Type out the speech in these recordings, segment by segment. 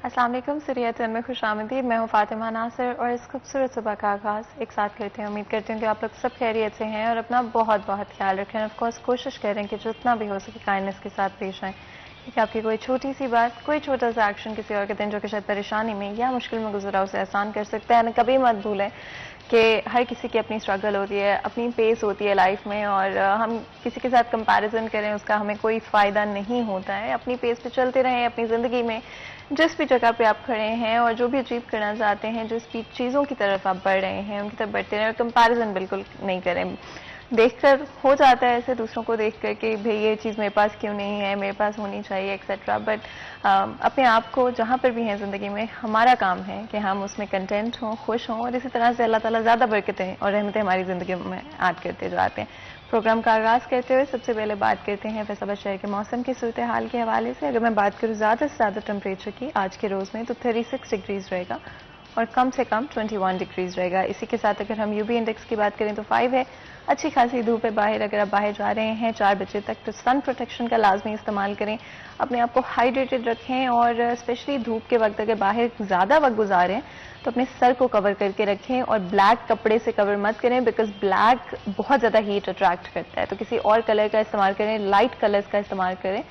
अस्सलाम वालेकुम। सीरियतन में खुशामदीद। मैं हूँ फातिमा नासिर और इस खूबसूरत सुबह का आगाज़ एक साथ करते हैं। उम्मीद करती हूँ कि आप लोग सब खैरियत से हैं और अपना बहुत बहुत ख्याल रखें। ऑफकोर्स कोशिश करें कि जितना भी हो सके काइंडनेस के साथ पेश आएँ, क्योंकि आपकी कोई छोटी सी बात, कोई छोटा सा एक्शन किसी और के दिन जो कि शायद परेशानी में या मुश्किल में गुजरा उसे आसान कर सकता है। कभी मत भूलें कि हर किसी की अपनी स्ट्रगल होती है, अपनी पेस होती है लाइफ में, और हम किसी के साथ कंपैरिजन करें उसका हमें कोई फ़ायदा नहीं होता है। अपनी पेस पे चलते रहें अपनी ज़िंदगी में, जिस भी जगह पे आप खड़े हैं और जो भी अचीव करना चाहते हैं, जिस भी चीज़ों की तरफ आप बढ़ रहे हैं उनकी तरफ बढ़ते रहें और कंपैरिजन बिल्कुल नहीं करें। देखकर हो जाता है ऐसे दूसरों को देख कर कि भाई ये चीज़ मेरे पास क्यों नहीं है, मेरे पास होनी चाहिए एक्सेट्रा। बट अपने आप को जहाँ पर भी हैं ज़िंदगी में, हमारा काम है कि हम उसमें कंटेंट हों, खुश हों, और इसी तरह से अल्लाह ताला ज़्यादा बरकतें और रहमतें हमारी ज़िंदगी में ऐड करते जाते हैं। प्रोग्राम का आगाज़ करते हुए सबसे पहले बात करते हैं फैसलाबाद शहर के मौसम की सूरत हाल के हवाले से। अगर मैं बात करूँ ज़्यादा से ज़्यादा टेम्परेचर की आज के रोज़ में, तो 36 डिग्रीज़ रहेगा और कम से कम 21 डिग्रीज़ रहेगा। इसी के साथ अगर हम यूवी इंडेक्स की बात करें तो 5 है। अच्छी खासी धूप है बाहर। अगर आप बाहर जा रहे हैं 4 बजे तक, तो सन प्रोटेक्शन का लाजमी इस्तेमाल करें। अपने आप को हाइड्रेटेड रखें और स्पेशली धूप के वक्त अगर बाहर ज़्यादा वक्त गुजारें तो अपने सर को कवर करके रखें और ब्लैक कपड़े से कवर मत करें, बिकॉज ब्लैक बहुत ज़्यादा हीट अट्रैक्ट करता है। तो किसी और कलर का इस्तेमाल करें, लाइट कलर्स का इस्तेमाल करें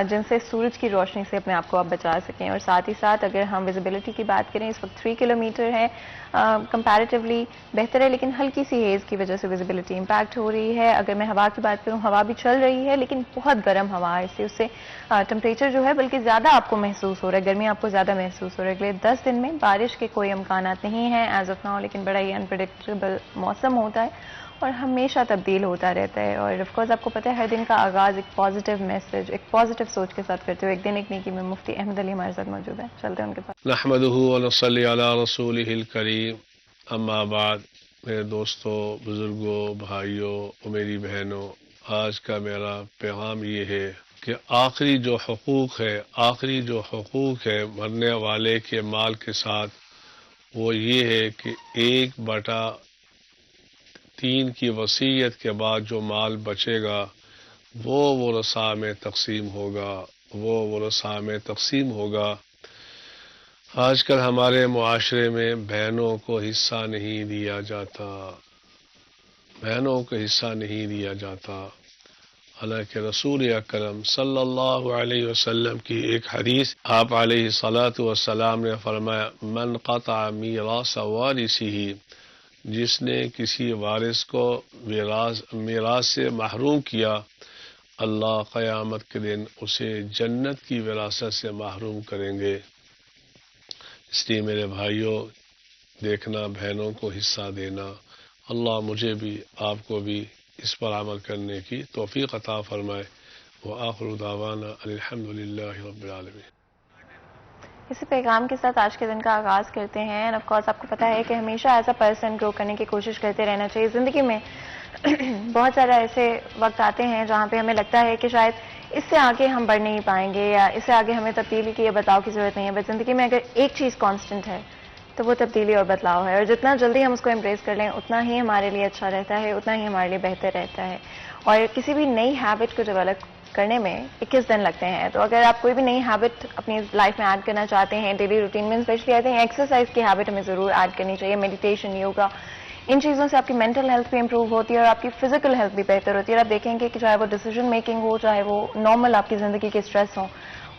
जिनसे सूरज की रोशनी से अपने आप को आप बचा सकें। और साथ ही साथ अगर हम विजिबिलिटी की बात करें, इस वक्त 3 किलोमीटर है, कंपैरेटिवली बेहतर है, लेकिन हल्की सी हेज़ की वजह से विजिबिलिटी इम्पैक्ट हो रही है। अगर मैं हवा की बात करूं, हवा भी चल रही है लेकिन बहुत गर्म हवा है, इससे उससे टेम्परेचर जो है बल्कि ज़्यादा आपको महसूस हो रहा है, गर्मी आपको ज़्यादा महसूस हो रहा है। अगले 10 दिन में बारिश के कोई इम्कानात नहीं है एज ऑफ नाउ, लेकिन बड़ा ही अनप्रेडिक्टेबल मौसम होता है और हमेशा तब्दील होता रहता है। और ऑफकोर्स आपको पता है हर दिन का आगाज़ एक पॉजिटिव मैसेज, एक पॉजिटिव सोच के साथ करते हुए एक दिन एक नेकी में मुफ्ती अहमद अली हमारे साथ मौजूद है। चलते हैं उनके पास। नहमदुहु व नसल्ली अला रसूलिहिल करीम, अम्मा बाद। मेरे दोस्तों, बुजुर्गों, भाइयों और मेरी बहनों, आज का मेरा पैगाम ये है कि आखिरी जो हकूक़ है मरने वाले के माल के साथ, वो ये है कि 1/3 की वसीयत के बाद जो माल बचेगा वो वरसा में तकसीम होगा। आजकल हमारे मुआशरे में बहनों को हिस्सा नहीं दिया जाता। हालांकि रसूल अकरम सल्लल्लाहु अलैहि वसल्लम की एक हदीस, आप अलैहिस्सलातु वस्सलाम ने फरमाया, मन क़ता मीरास वारिसिही, जिसने किसी वारिस को मीरास से महरूम किया, अल्लाह क़यामत के दिन उसे जन्नत की विरासत से महरूम करेंगे। इसलिए मेरे भाइयों, देखना, बहनों को हिस्सा देना। अल्लाह मुझे भी आपको भी इस पर अमल करने की तौफीक अता फरमाए। व आखिरु दावाना अल्हम्दुलिल्लाहि रब्बिल आलमीन। इसी पैगाम के साथ आज के दिन का आगाज़ करते हैं। एंड ऑफकोर्स आपको पता है कि हमेशा एज अ पर्सन ग्रो करने की कोशिश करते रहना चाहिए ज़िंदगी में। बहुत सारे ऐसे वक्त आते हैं जहाँ पे हमें लगता है कि शायद इससे आगे हम बढ़ नहीं पाएंगे या इससे आगे हमें तब्दीली की या बदलाव की ज़रूरत नहीं है। बट ज़िंदगी में अगर एक चीज़ कांस्टेंट है तो वो तब्दीली और बदलाव है, और जितना जल्दी हम उसको एम्ब्रेस कर लें उतना ही हमारे लिए अच्छा रहता है, उतना ही हमारे लिए बेहतर रहता है। और किसी भी नई हैबिट को डेवलप करने में 21 दिन लगते हैं। तो अगर आप कोई भी नई हैबिट अपनी लाइफ में ऐड करना चाहते हैं, डेली रूटीन में स्पेशली आई थिंक एक्सरसाइज की हैबिट हमें ज़रूर ऐड करनी चाहिए। मेडिटेशन, योगा, इन चीज़ों से आपकी मेंटल हेल्थ भी इंप्रूव होती है और आपकी फिजिकल हेल्थ भी बेहतर होती है। और आप देखेंगे कि चाहे वो डिसीजन मेकिंग हो, चाहे वो नॉर्मल आपकी ज़िंदगी के स्ट्रेस हो,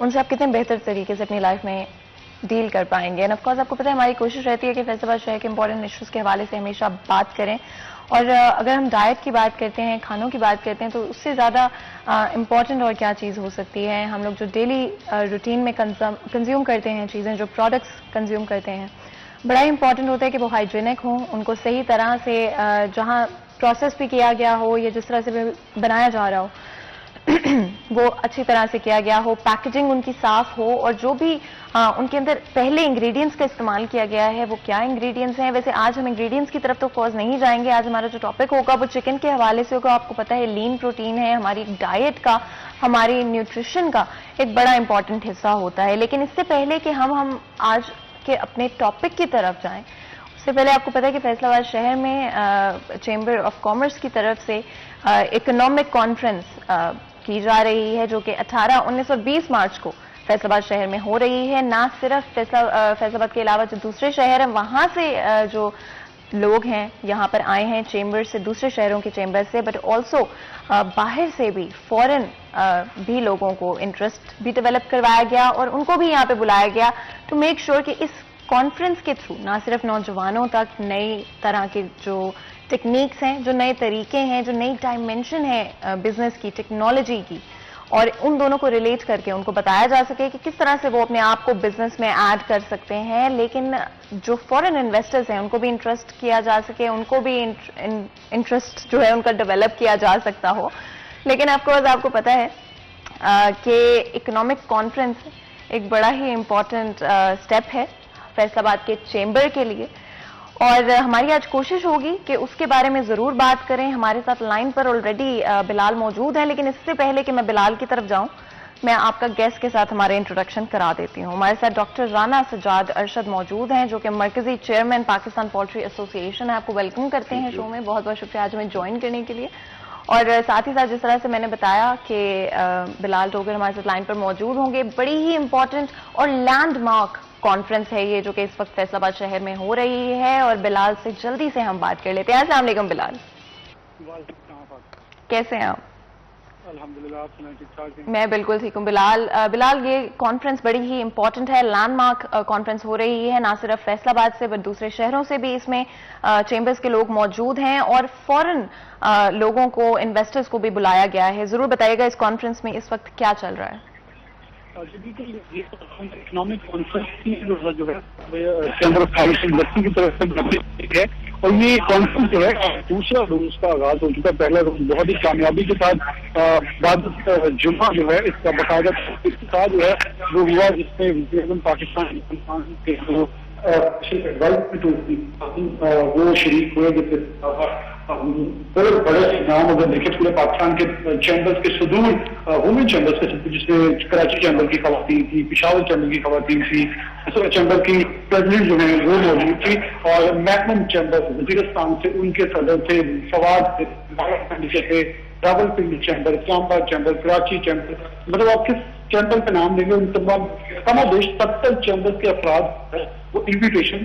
उनसे आप कितने बेहतर तरीके से अपनी लाइफ में डील कर पाएंगे। एंड ऑफकोर्स आपको पता है हमारी कोशिश रहती है कि फैसलाबाद शहर के इंपॉर्टेंट इश्यूज़ के हवाले से हमेशा बात करें। और अगर हम डाइट की बात करते हैं, खानों की बात करते हैं, तो उससे ज़्यादा इम्पॉर्टेंट और क्या चीज़ हो सकती है। हम लोग जो डेली रूटीन में कंज्यूम करते हैं चीज़ें, जो प्रोडक्ट्स कंज्यूम करते हैं, बड़ा ही इंपॉर्टेंट होता है कि वो हाइजीनिक हों, उनको सही तरह से जहाँ प्रोसेस भी किया गया हो या जिस तरह से भी बनाया जा रहा हो वो अच्छी तरह से किया गया हो, पैकेजिंग उनकी साफ हो, और जो भी उनके अंदर पहले इंग्रेडिएंट्स का इस्तेमाल किया गया है वो क्या इंग्रेडिएंट्स हैं। वैसे आज हम इंग्रेडिएंट्स की तरफ तो कोर्स नहीं जाएंगे। आज हमारा जो टॉपिक होगा वो चिकन के हवाले से होगा। आपको पता है लीन प्रोटीन है हमारी डाइट का, हमारी न्यूट्रिशन का एक बड़ा इंपॉर्टेंट हिस्सा होता है। लेकिन इससे पहले कि हम आज के अपने टॉपिक की तरफ जाएं, उससे पहले आपको पता है कि फैसलाबाद शहर में चेंबर ऑफ कॉमर्स की तरफ से इकोनॉमिक कॉन्फ्रेंस की जा रही है, जो कि 18, 19 और 20 मार्च को फैसलाबाद शहर में हो रही है। ना सिर्फ फैसलाबाद के अलावा जो दूसरे शहर हैं वहां से जो लोग हैं यहाँ पर आए हैं चेंबर से, दूसरे शहरों के चेंबर से, बट ऑल्सो बाहर से भी फॉरेन भी लोगों को इंटरेस्ट भी डेवलप करवाया गया और उनको भी यहाँ पे बुलाया गया टू मेक श्योर कि इस कॉन्फ्रेंस के थ्रू ना सिर्फ नौजवानों तक नई तरह के जो टेक्निक्स हैं, जो नए तरीके हैं, जो नई डायमेंशन है बिजनेस की, टेक्नोलॉजी की, और उन दोनों को रिलेट करके उनको बताया जा सके कि किस तरह से वो अपने आप को बिजनेस में ऐड कर सकते हैं, लेकिन जो फॉरेन इन्वेस्टर्स हैं उनको भी इंटरेस्ट किया जा सके, उनको भी इंटरेस्ट जो है उनका डेवलप किया जा सकता हो। लेकिन ऑफकोर्स आपको पता है कि इकोनॉमिक कॉन्फ्रेंस एक बड़ा ही इम्पोर्टेंट स्टेप है फैसलाबाद के चेंबर के लिए, और हमारी आज कोशिश होगी कि उसके बारे में जरूर बात करें। हमारे साथ लाइन पर ऑलरेडी बिलाल मौजूद है, लेकिन इससे पहले कि मैं बिलाल की तरफ जाऊं, मैं आपका गेस्ट के साथ हमारे इंट्रोडक्शन करा देती हूं। हमारे साथ डॉक्टर राना सजाद अरशद मौजूद हैं, जो कि मरकजी चेयरमैन पाकिस्तान पोल्ट्री एसोसिएशन है। आपको वेलकम करते हैं शो में, बहुत बहुत शुक्रिया आज हमें ज्वाइन करने के लिए। और साथ ही साथ जिस तरह से मैंने बताया कि बिलाल टोकर हमारे साथ लाइन पर मौजूद होंगे, बड़ी ही इंपॉर्टेंट और लैंडमार्क कॉन्फ्रेंस है ये जो कि इस वक्त फैसलाबाद शहर में हो रही है, और बिलाल से जल्दी से हम बात कर लेते हैं। अस्सलाम वालेकुम बिलाल, कैसे हैं आप? अल्हम्दुलिल्लाह, आप सुनाएं, ठीक ठाक हैं? मैं बिल्कुल ठीक हूँ। बिलाल ये कॉन्फ्रेंस बड़ी ही इंपॉर्टेंट है, लैंडमार्क कॉन्फ्रेंस हो रही है, ना सिर्फ फैसलाबाद से बट दूसरे शहरों से भी इसमें चेंबर्स के लोग मौजूद हैं और फॉरेन लोगों को, इन्वेस्टर्स को भी बुलाया गया है। जरूर बताइएगा इस कॉन्फ्रेंस में इस वक्त क्या चल रहा है? इकोनॉमिक कॉन्फ्रेंस जो है चैम्बर ऑफ कॉमर्स इंडस्ट्री की तरफ से है, और ये कॉन्फ्रेंस जो है दूसरा रोज का आगाज हो चुका है। पहला रोज बहुत ही कामयाबी के साथ बाद जुम्मा जो है इसका बाकायदा इफ्तिताह जो है वो हुआ, जिसमें पाकिस्तान के वो शरीक हुए, जिसके बड़े बड़े नाम अगर देखें पूरे पाकिस्तान के चैम्बर्स के सुदूर वुमेन चैम्बर्स के, जिसमें कराची चैम्बर की खवातीन थी, पिशावर चैम्बर की खवातीन थी, चैम्बर की प्रेसिडेंट जो है वो मौजूद थी, और मैक्सिमम चैम्बर वजीरस्तान से उनके सदर थे, फवाद थे, Rawalpindi chamber, Islamabad chamber, Karachi chamber, मतलब आप किस चैम्बर का नाम लेंगे उन तमाम समादेश 70 चैम्बर के अफराद वो इन्विटेशन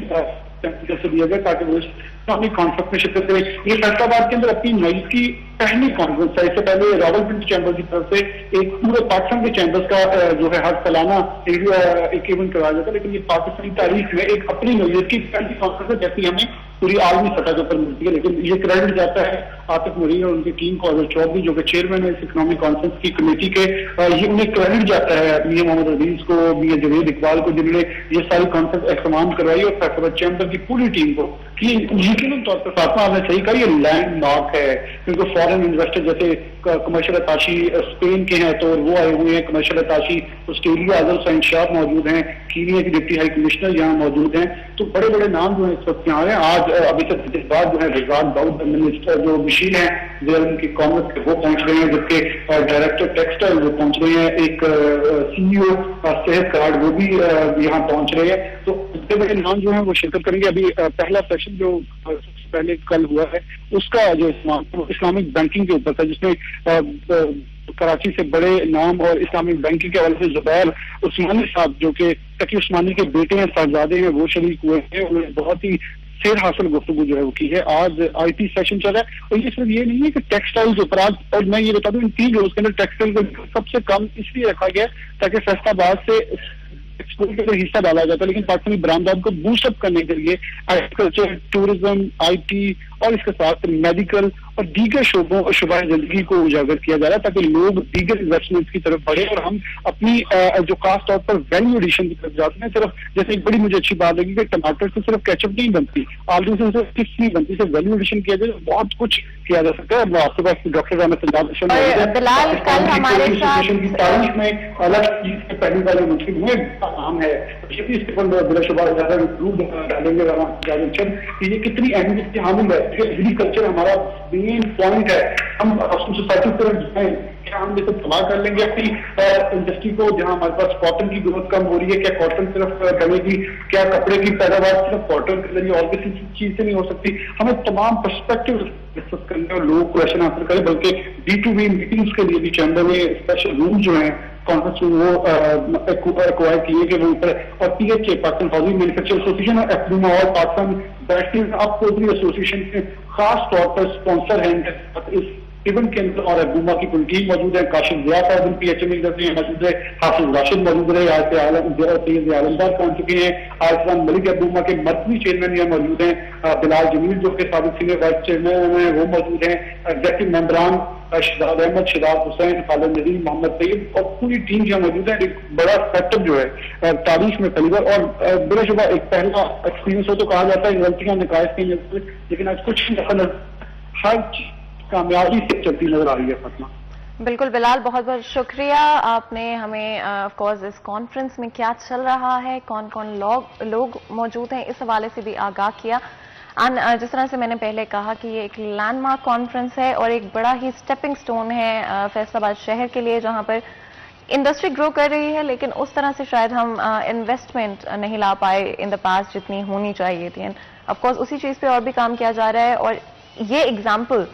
से दिया गया ताकि वो इस्लामी कॉन्फ्रेंस में शिरकत करें। ये फैसलाबाद के अंदर अपनी नई की पहली कॉन्फ्रेंस है। इससे पहले रावलपिंडी चैम्बर की तरफ से एक पूरे पाकिस्तान के चैम्बर्स का जो है हर सालाना एक इवेंट कराया जाता है, लेकिन ये पाकिस्तानी तारीख में एक अपनी नौयत की पहली कॉन्फ्रेंस है जैसी हमें पूरी आलमी सतह के ऊपर मिलती है। लेकिन ये क्रेडिट जाता है आतिफ मरीन और उनकी टीम को, अजहर चौधरी जो कि चेयरमैन है इस इकोनॉमिक कॉन्फ्रेंस की कमेटी के, ये उन्हें क्रेडिट जाता है मियां मोहम्मद अजीज को, मियां जवेद इकबाल को, जिन्होंने ये सारी कॉन्फ्रेंस एहतमाम करवाई, और फैसलाबाद चैम्बर की पूरी टीम को कि यकीनन तौर पर फातिमा आपने सही कहा, ये लैंडमार्क है, क्योंकि फॉरेन इन्वेस्टर जैसे कमर्शियल अताशी स्पेन के हैं तो वो आए हुए हैं, कमर्शियल अताशी ऑस्ट्रेलिया आजम सैन शाह मौजूद हैं, कीनिया की डिप्टी हाई कमिश्नर यहाँ मौजूद हैं, तो बड़े बड़े नाम जो है इस वक्त यहाँ हैं। आज अभी तक इस बात जो है रिजाक दाऊद मिनिस्टर जो मशीन है जेएलएम की कॉमर्स के वो पहुंच रहे हैं, जबकि डायरेक्टर टेक्सटाइल वो पहुंच रहे हैं, एक सीईओ सेहत कार्ड वो भी यहाँ पहुंच रहे हैं, तो इतने बड़े नाम जो है वो शिरकत करेंगे। अभी पहला सेशन जो पहले कल हुआ है उसका जो इस्लामिक बैंकिंग के ऊपर था, जिसमें कराची से बड़े नाम और इस्लामिक बैंकिंग के हवाले से जुबैर उस्मानी साहब जो कि तकी उस्मानी के बेटे हैं, साहबजादे हैं, वो शरीक हुए हैं। उन्होंने बहुत ही सेर हासिल गुफ्तगू जो है वो की है। आज आईटी सेशन चल रहा है, और ये सिर्फ ये नहीं है कि टेक्सटाइल्स उपरांत, और मैं ये बता दूं इन 3 रोज के अंदर टेक्सटाइल को सबसे कम इसलिए रखा गया ताकि फैसलाबाद से एक्सपोर्ट के लिए हिस्सा डाला जाता है, लेकिन पाकिस्तानी बरामदात को बूस्टअप करने के लिए एग्रीकल्चर, टूरिज्म, आईटी और इसके साथ मेडिकल और दीगर शुबा जिंदगी को उजागर किया जा रहा है ताकि लोग दीगर इन्वेस्टमेंट की तरफ बढ़े और हम अपनी जो खास तौर पर वैल्यू एडिशन की तरफ जाते हैं। सिर्फ जैसे एक बड़ी मुझे अच्छी बात लगी कि टमाटर से सिर्फ केचप नहीं बनती, आलू से सिर्फ चिप्स नहीं बनती, सिर्फ वैल्यू एडिशन किया जाए बहुत कुछ किया जा सकता है। आपके पास डॉक्टर राना सजाद की तारीख में अलग चीज के पहली बार मुमकिन हुए नाम है, इसके ऊपर बिलाशुबा ज्यादा डालेंगे ये कितनी अहमियत की हामिल है। एग्रीकल्चर हमारा मेन पॉइंट है, हम सोसाइटी की तरफ जाएं, क्या हम ये सब तबाह कर लेंगे अपनी इंडस्ट्री को, जहां हमारे पास कॉटन की ग्रोथ कम हो रही है, क्या कॉटन सिर्फ बनेगी, क्या कपड़े की पैदावार सिर्फ कॉटन के जरिए और किसी चीज से नहीं हो सकती। हमें तमाम पर्सपेक्टिव डिस्कस करने और लोग क्वेश्चन आंसर करें, बल्कि B2B मीटिंग्स के लिए भी चैम्बर में स्पेशल रूम जो है कॉन्फ्रेंस में वो एक्वायर किए कि वो ऊपर, और PHA Pakistan housing manufacture association और एफडूमा और पाकिस्तान बैटरी अब चौधरी एसोसिएशन के खास तौर पर स्पॉन्सर हैं इस इवेंट के अंदर, और एफडूमा की पूरी टीम मौजूद है। काशिफ ज़िया साहब PHA में मौजूद है, हाफिज राशिद मौजूद रहे, सैयद आलमदार पहुंच चुके हैं, आयसान मलिक एफडूमा के मरकजी चेयरमैन यहाँ मौजूद हैं, बिलाल जमील जो के साबिक सीनियर वाइस चेयरमैन हैं वो मौजूद हैं, एग्जेक्टिव मेंबरान शहजाद अहमद, शिदात हुसैन, खालिद नदीम, मोहम्मद तैयब और पूरी टीम यहाँ मौजूद है। एक बड़ा सेटअप जो है तारीख में पहली बार, और बिलाशुबा एक पहला एक्सपीरियंस हो तो कहा जाता है गलतियां निकाय की, लेकिन आज कुछ हर कामयाबी से चलती नजर आ रही है फातिमा। बिल्कुल बिलाल, बहुत बहुत शुक्रिया। आपने हमें ऑफ कोर्स इस कॉन्फ्रेंस में क्या चल रहा है, कौन कौन लोग मौजूद हैं, इस हवाले से भी आगाह किया। जिस तरह से मैंने पहले कहा कि ये एक लैंडमार्क कॉन्फ्रेंस है और एक बड़ा ही स्टेपिंग स्टोन है फैसलाबाद शहर के लिए, जहां पर इंडस्ट्री ग्रो कर रही है, लेकिन उस तरह से शायद हम इन्वेस्टमेंट नहीं ला पाए इन द पास्ट जितनी होनी चाहिए थी। एंड ऑफ कोर्स उसी चीज पे और भी काम किया जा रहा है, और ये एग्जाम्पल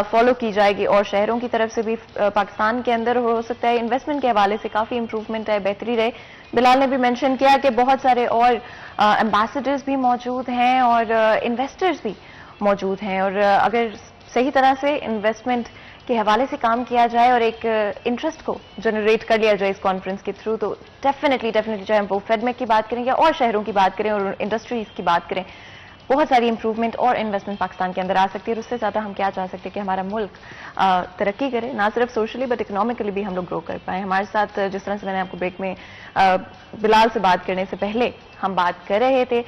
फॉलो की जाएगी और शहरों की तरफ से भी पाकिस्तान के अंदर हो सकता है इन्वेस्टमेंट के हवाले से काफी इंप्रूवमेंट है, बेहतरी रहे। बिलाल ने भी मेंशन किया कि बहुत सारे और एम्बेसडर्स भी मौजूद हैं और इन्वेस्टर्स भी मौजूद हैं, और अगर सही तरह से इन्वेस्टमेंट के हवाले से काम किया जाए और एक इंटरेस्ट को जनरेट कर लिया जाए इस कॉन्फ्रेंस के थ्रू, तो डेफिनेटली चाहे हम वो फेडमेक की बात करें या और शहरों की बात करें और इंडस्ट्रीज की बात करें, बहुत सारी इंप्रूवमेंट और इन्वेस्टमेंट पाकिस्तान के अंदर आ सकती है। और उससे ज्यादा हम क्या चाह सकते हैं कि हमारा मुल्क तरक्की करे, ना सिर्फ सोशली बट इकोनॉमिकली भी हम लोग ग्रो कर पाए। हमारे साथ जिस तरह से मैंने आपको ब्रेक में बिलाल से बात करने से पहले हम बात कर रहे थे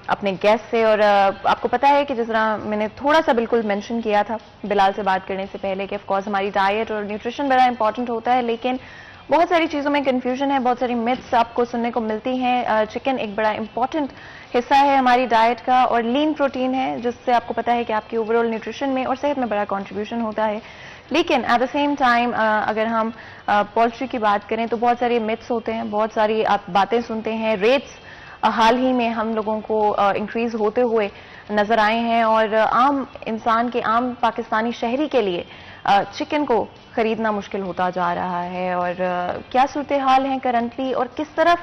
अपने गेस्ट से, और आपको पता है कि जिस तरह मैंने थोड़ा सा बिल्कुल मेंशन किया था बिलाल से बात करने से पहले कि ऑफ कोर्स हमारी डाइट और न्यूट्रिशन बड़ा इंपॉर्टेंट होता है, लेकिन बहुत सारी चीजों में कंफ्यूजन है, बहुत सारी मिथ्स आपको सुनने को मिलती हैं। चिकन एक बड़ा इंपॉर्टेंट हिस्सा है हमारी डाइट का, और लीन प्रोटीन है जिससे आपको पता है कि आपकी ओवरऑल न्यूट्रिशन में और सेहत में बड़ा कंट्रीब्यूशन होता है। लेकिन एट द सेम टाइम अगर हम पोल्ट्री की बात करें तो बहुत सारे मिथ्स होते हैं, बहुत सारी आप बातें सुनते हैं। रेट्स हाल ही में हम लोगों को इंक्रीज होते हुए नजर आए हैं, और आम इंसान के, आम पाकिस्तानी शहरी के लिए चिकन को खरीदना मुश्किल होता जा रहा है। और क्या सूरत हाल है करंटली, और किस तरफ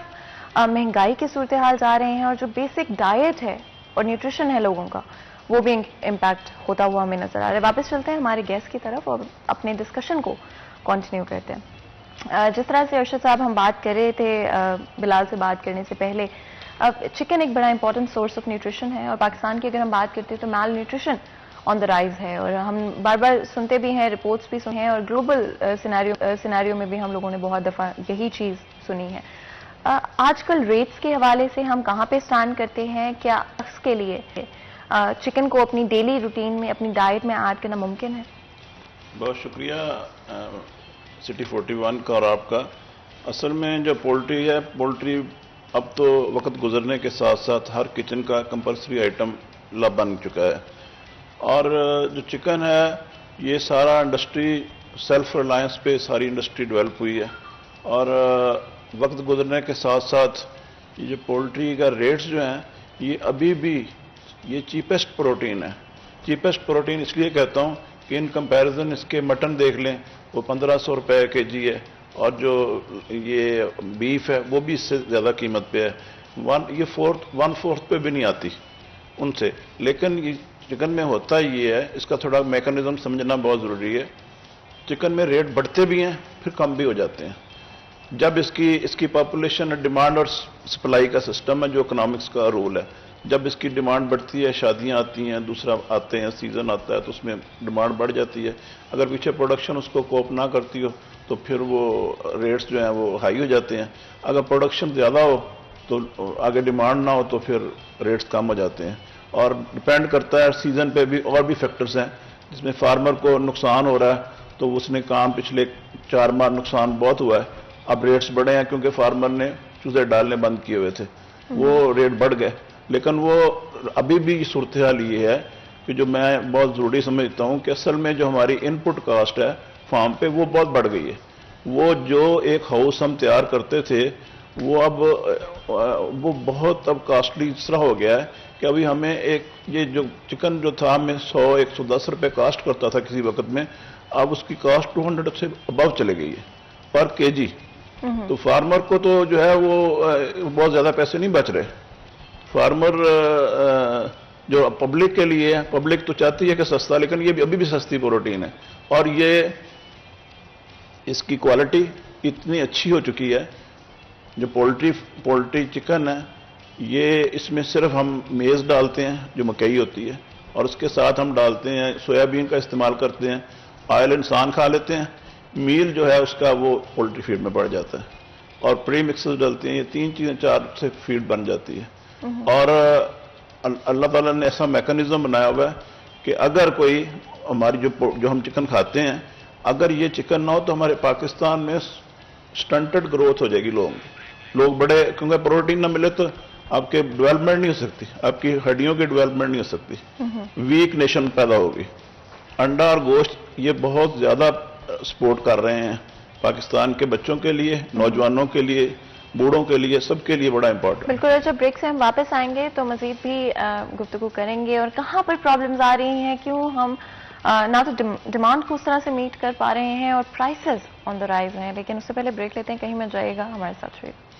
महंगाई के सूरत हाल जा रहे हैं, और जो बेसिक डाइट है और न्यूट्रिशन है लोगों का, वो भी इम्पैक्ट होता हुआ हमें नजर आ रहा है। वापस चलते हैं हमारे गेस्ट की तरफ और अपने डिस्कशन को कंटिन्यू करते हैं। जिस तरह से अर्शद साहब हम बात कर रहे थे बिलाल से बात करने से पहले, चिकन एक बड़ा इंपॉर्टेंट सोर्स ऑफ न्यूट्रिशन है, और पाकिस्तान की अगर हम बात करते हैं तो माल न्यूट्रिशन ऑन द राइज है, और हम बार बार सुनते भी हैं, रिपोर्ट्स भी सुने हैं, और ग्लोबल सिनेरियो में भी हम लोगों ने बहुत दफा यही चीज सुनी है। आजकल रेट्स के हवाले से हम कहाँ पे स्टैंड करते हैं? क्या के लिए चिकन को अपनी डेली रूटीन में, अपनी डाइट में ऐड करना मुमकिन है? बहुत शुक्रिया सिटी 41 का और आपका। असल में जो पोल्ट्री है, पोल्ट्री अब तो वक्त गुजरने के साथ साथ हर किचन का कंपल्सरी आइटम बन चुका है, और जो चिकन है ये सारा इंडस्ट्री सेल्फ रिलायंस पे सारी इंडस्ट्री डेवलप हुई है, और वक्त गुजरने के साथ साथ ये जो पोल्ट्री का रेट्स जो हैं ये अभी भी ये चीपेस्ट प्रोटीन है। चीपेस्ट प्रोटीन इसलिए कहता हूँ कि इन कंपैरिजन इसके मटन देख लें, वो 1500 रुपये केजी है, और जो ये बीफ है वो भी इससे ज़्यादा कीमत पे है, 1/4 पे भी नहीं आती उनसे। लेकिन ये चिकन में होता ये है, इसका थोड़ा मैकेनिज्म समझना बहुत ज़रूरी है। चिकन में रेट बढ़ते भी हैं फिर कम भी हो जाते हैं। जब इसकी पॉपुलेशन, डिमांड और सप्लाई का सिस्टम है जो इकोनॉमिक्स का रूल है, जब इसकी डिमांड बढ़ती है, शादियां आती हैं, दूसरा आते हैं, सीजन आता है, तो उसमें डिमांड बढ़ जाती है। अगर पीछे प्रोडक्शन उसको कोप ना करती हो तो फिर वो रेट्स जो हैं वो हाई हो जाते हैं। अगर प्रोडक्शन ज़्यादा हो तो आगे डिमांड ना हो तो फिर रेट्स कम हो जाते हैं। और डिपेंड करता है सीज़न पे भी, और भी फैक्टर्स हैं जिसमें फार्मर को नुकसान हो रहा है तो उसने काम पिछले 4 माह नुकसान बहुत हुआ है, अब रेट्स बढ़े हैं क्योंकि फार्मर ने चूजे डालने बंद किए हुए थे, वो रेट बढ़ गए। लेकिन वो अभी भी सूरत हाल ये है कि जो मैं बहुत ज़रूरी समझता हूँ कि असल में जो हमारी इनपुट कास्ट है फार्म पे वो बहुत बढ़ गई है। वो जो एक हाउस हम तैयार करते थे वो अब वो बहुत अब कॉस्टली इस तरह हो गया है कि अभी हमें एक ये जो चिकन जो था हमें 100-110 रुपये कास्ट करता था किसी वक्त में, अब उसकी कास्ट 200 से अबव चले गई है। पर केजी। तो फार्मर को तो जो है वो बहुत ज़्यादा पैसे नहीं बच रहे। फार्मर जो पब्लिक के लिए है, पब्लिक तो चाहती है कि सस्ता, लेकिन ये अभी भी सस्ती प्रोटीन है। और ये इसकी क्वालिटी इतनी अच्छी हो चुकी है, जो पोल्ट्री चिकन है, ये इसमें सिर्फ हम मेज़ डालते हैं जो मकई होती है, और उसके साथ हम डालते हैं सोयाबीन का इस्तेमाल करते हैं। ऑयल इंसान खा लेते हैं, मील जो है उसका वो पोल्ट्री फीड में बढ़ जाता है, और प्री मिक्सर डालते हैं। ये 3 चीज़ें 4 से फीड बन जाती है। और अल्लाह ताला ने ऐसा मैकेनिज्म बनाया हुआ है कि अगर कोई हमारी जो हम चिकन खाते हैं, अगर ये चिकन ना हो तो हमारे पाकिस्तान में स्टंटेड ग्रोथ हो जाएगी। लोग बड़े, क्योंकि प्रोटीन ना मिले तो आपके डेवलपमेंट नहीं हो सकती, आपकी हड्डियों की डेवलपमेंट नहीं हो सकती, वीक नेशन पैदा होगी। अंडा और गोश्त ये बहुत ज़्यादा सपोर्ट कर रहे हैं पाकिस्तान के बच्चों के लिए, नौजवानों के लिए, बूढ़ों के लिए, सबके लिए बड़ा इंपॉर्टेंट। बिल्कुल। जब ब्रेक से हम वापस आएंगे तो मजीद भी गुफ्तगू करेंगे और कहाँ पर प्रॉब्लम्स आ रही हैं, क्यों हम ना तो डिमांड को उस तरह से मीट कर पा रहे हैं और प्राइसेस ऑन द राइज हैं। लेकिन उससे पहले ब्रेक लेते हैं, कहीं मत जाइएगा, हमारे साथ रहिएगा।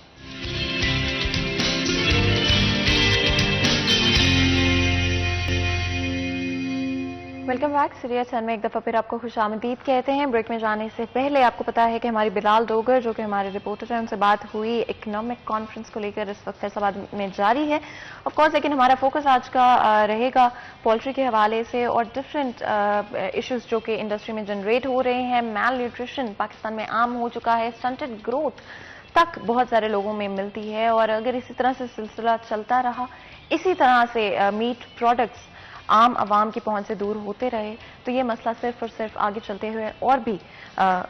Welcome back. सीरिया चैनल में एक दफ़ा फिर आपको खुशामदीद कहते हैं। ब्रेक में जाने से पहले आपको पता है कि हमारी बिलाल डोगर जो कि हमारे रिपोर्टर हैं, उनसे बात हुई इकोनॉमिक कॉन्फ्रेंस को लेकर इस वक्त फैसलाबाद में जारी है ऑफ कोर्स, लेकिन हमारा फोकस आज का रहेगा पोल्ट्री के हवाले से और डिफरेंट इश्यूज जो कि इंडस्ट्री में जनरेट हो रहे हैं। मैल न्यूट्रिशन पाकिस्तान में आम हो चुका है, स्टंटेड ग्रोथ तक बहुत सारे लोगों में मिलती है, और अगर इसी तरह से सिलसिला चलता रहा, इसी तरह से मीट प्रोडक्ट्स आम आवाम की पहुंच से दूर होते रहे, तो ये मसला सिर्फ और सिर्फ आगे चलते हुए और भी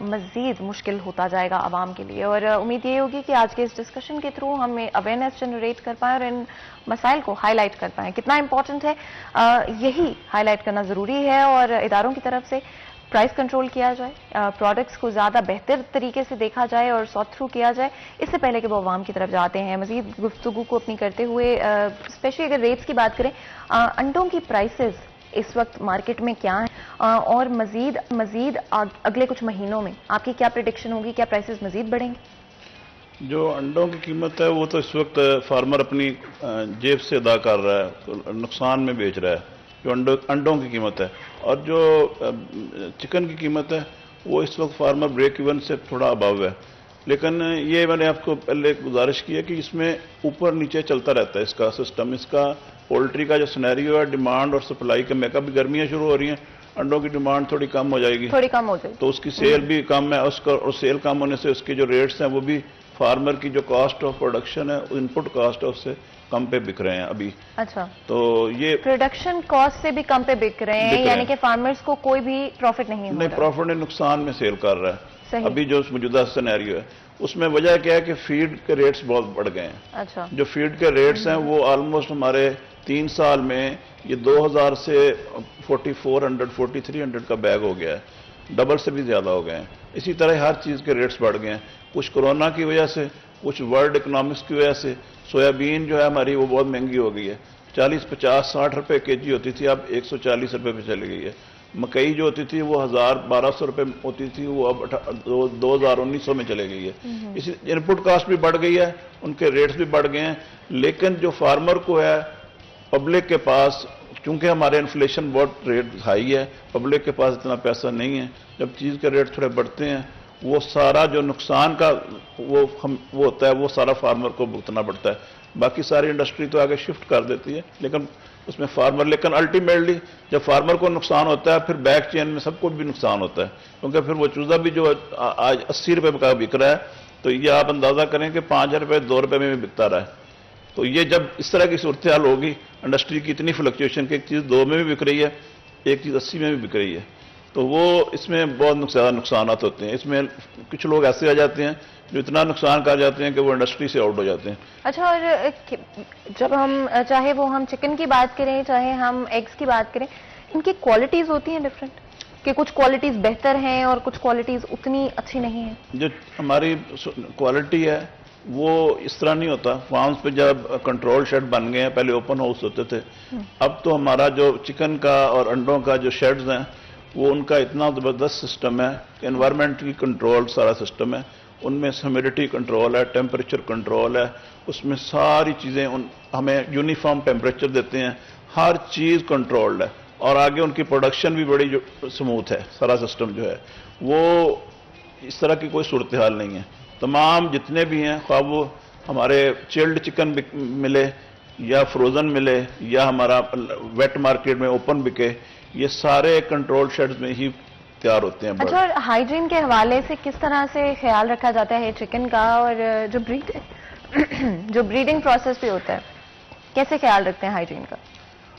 मजीद मुश्किल होता जाएगा आवाम के लिए। और उम्मीद ये होगी कि आज के इस डिस्कशन के थ्रू हम अवेयरनेस जनरेट कर पाएँ और इन मसाइल को हाईलाइट कर पाएँ। कितना इंपॉर्टेंट है यही हाईलाइट करना ज़रूरी है, और इदारों की तरफ से प्राइस कंट्रोल किया जाए, प्रोडक्ट्स को ज़्यादा बेहतर तरीके से देखा जाए और सॉर्ट थ्रू किया जाए, इससे पहले कि वो आवाम की तरफ जाते हैं। मजीद गुफ्तगू को अपनी करते हुए स्पेशली अगर रेट्स की बात करें, अंडों की प्राइसेस इस वक्त मार्केट में क्या है, और मजीद अगले कुछ महीनों में आपकी क्या प्रेडिक्शन होगी, क्या प्राइसेस मजीद बढ़ेंगे? जो अंडों की कीमत है वो तो इस वक्त फार्मर अपनी जेब से अदा कर रहा है, तो नुकसान में बेच रहा है जो अंडों की कीमत है। और जो चिकन की कीमत है वो इस वक्त फार्मर ब्रेक इवन से थोड़ा अबव है। लेकिन ये मैंने आपको पहले गुजारिश की है कि इसमें ऊपर नीचे चलता रहता है इसका सिस्टम। इसका पोल्ट्री का जो सिनेरियो है, डिमांड और सप्लाई का मेकअप, भी गर्मियाँ शुरू हो रही हैं, अंडों की डिमांड थोड़ी कम हो जाएगी, तो उसकी सेल भी कम है, उसका और सेल कम होने से उसके जो रेट्स हैं वो भी फार्मर की जो कॉस्ट ऑफ प्रोडक्शन है, इनपुट कॉस्ट है, उससे कम पे बिक रहे हैं अभी। अच्छा, तो ये प्रोडक्शन कॉस्ट से भी कम पे बिक रहे हैं, यानी कि फार्मर्स को कोई भी प्रॉफिट नहीं हो रहा। नहीं, प्रॉफिट नहीं, नुकसान में सेल कर रहा है। अभी जो मौजूदा सिनेरियो है उसमें वजह क्या है कि फीड के रेट्स बहुत बढ़ गए हैं। अच्छा, जो फीड के रेट्स हैं वो ऑलमोस्ट हमारे 3 साल में ये 2000 से 4400 4300 का बैग हो गया है, डबल से भी ज्यादा हो गए हैं। इसी तरह हर चीज के रेट्स बढ़ गए हैं, कुछ कोरोना की वजह से, कुछ वर्ल्ड इकोनॉमिक्स की वजह से। सोयाबीन जो है हमारी वो बहुत महंगी हो गई है, 40 50 60 रुपए केजी होती थी, अब 140 रुपए पे चली गई है। मकई जो होती थी वो 1000-1200 रुपए होती थी, वो अब 2019 में चले गई है। इसी इनपुट कॉस्ट भी बढ़ गई है, उनके रेट्स भी बढ़ गए हैं। लेकिन जो फार्मर को है, पब्लिक के पास, चूंकि हमारे इन्फ्लेशन बहुत रेट हाई है, पब्लिक के पास इतना पैसा नहीं है। जब चीज़ के रेट थोड़े बढ़ते हैं, वो सारा जो नुकसान का वो होता है, वो सारा फार्मर को भुगतना पड़ता है। बाकी सारी इंडस्ट्री तो आगे शिफ्ट कर देती है, लेकिन उसमें फार्मर, लेकिन अल्टीमेटली जब फार्मर को नुकसान होता है, फिर बैक चेन में सबको भी नुकसान होता है, क्योंकि फिर वो चूजा भी जो आज 80 रुपए का बिक रहा है, तो ये आप अंदाजा करें कि 5 रुपए 2 रुपए में भी बिकता रहा है। तो ये जब इस तरह की सूरत हाल होगी, इंडस्ट्री की इतनी फ्लक्चुएशन की, एक चीज़ 2 में भी बिक रही है, एक चीज़ 80 में भी बिक रही है, तो वो इसमें बहुत ज़्यादा नुकसान होते हैं। इसमें कुछ लोग ऐसे आ जाते हैं जो इतना नुकसान कर जाते हैं कि वो इंडस्ट्री से आउट हो जाते हैं। अच्छा, और जब हम चाहे वो हम चिकन की बात करें, चाहे हम एग्स की बात करें, इनकी क्वालिटीज होती हैं डिफरेंट, कि कुछ क्वालिटीज बेहतर हैं और कुछ क्वालिटीज उतनी अच्छी नहीं है। जो हमारी क्वालिटी है वो इस तरह नहीं होता। फार्म्स पे जब कंट्रोल शेड बन गए हैं, पहले ओपन हाउस होते थे, अब तो हमारा जो चिकन का और अंडों का जो शेड्स हैं वो उनका इतना ज़बरदस्त सिस्टम है कि एनवायरनमेंट की कंट्रोल सारा सिस्टम है, उनमें ह्यूमिडिटी कंट्रोल है, टेम्परेचर कंट्रोल है, उसमें सारी चीज़ें हमें यूनिफॉर्म टेम्परेचर देते हैं, हर चीज़ कंट्रोल्ड है और आगे उनकी प्रोडक्शन भी बड़ी स्मूथ है। सारा सिस्टम जो है वो इस तरह की कोई सूरत हाल नहीं है। तमाम जितने भी हैं, ख्वाह वो हमारे चिल्ड चिकन मिले या फ्रोज़न मिले या हमारा वेट मार्केट में ओपन बिके, ये सारे कंट्रोल शेड्स में ही तैयार होते हैं। अच्छा, और हाइजीन के हवाले से किस तरह से ख्याल रखा जाता है चिकन का, और जो ब्रीडिंग प्रोसेस भी होता है, कैसे ख्याल रखते हैं हाइजीन का?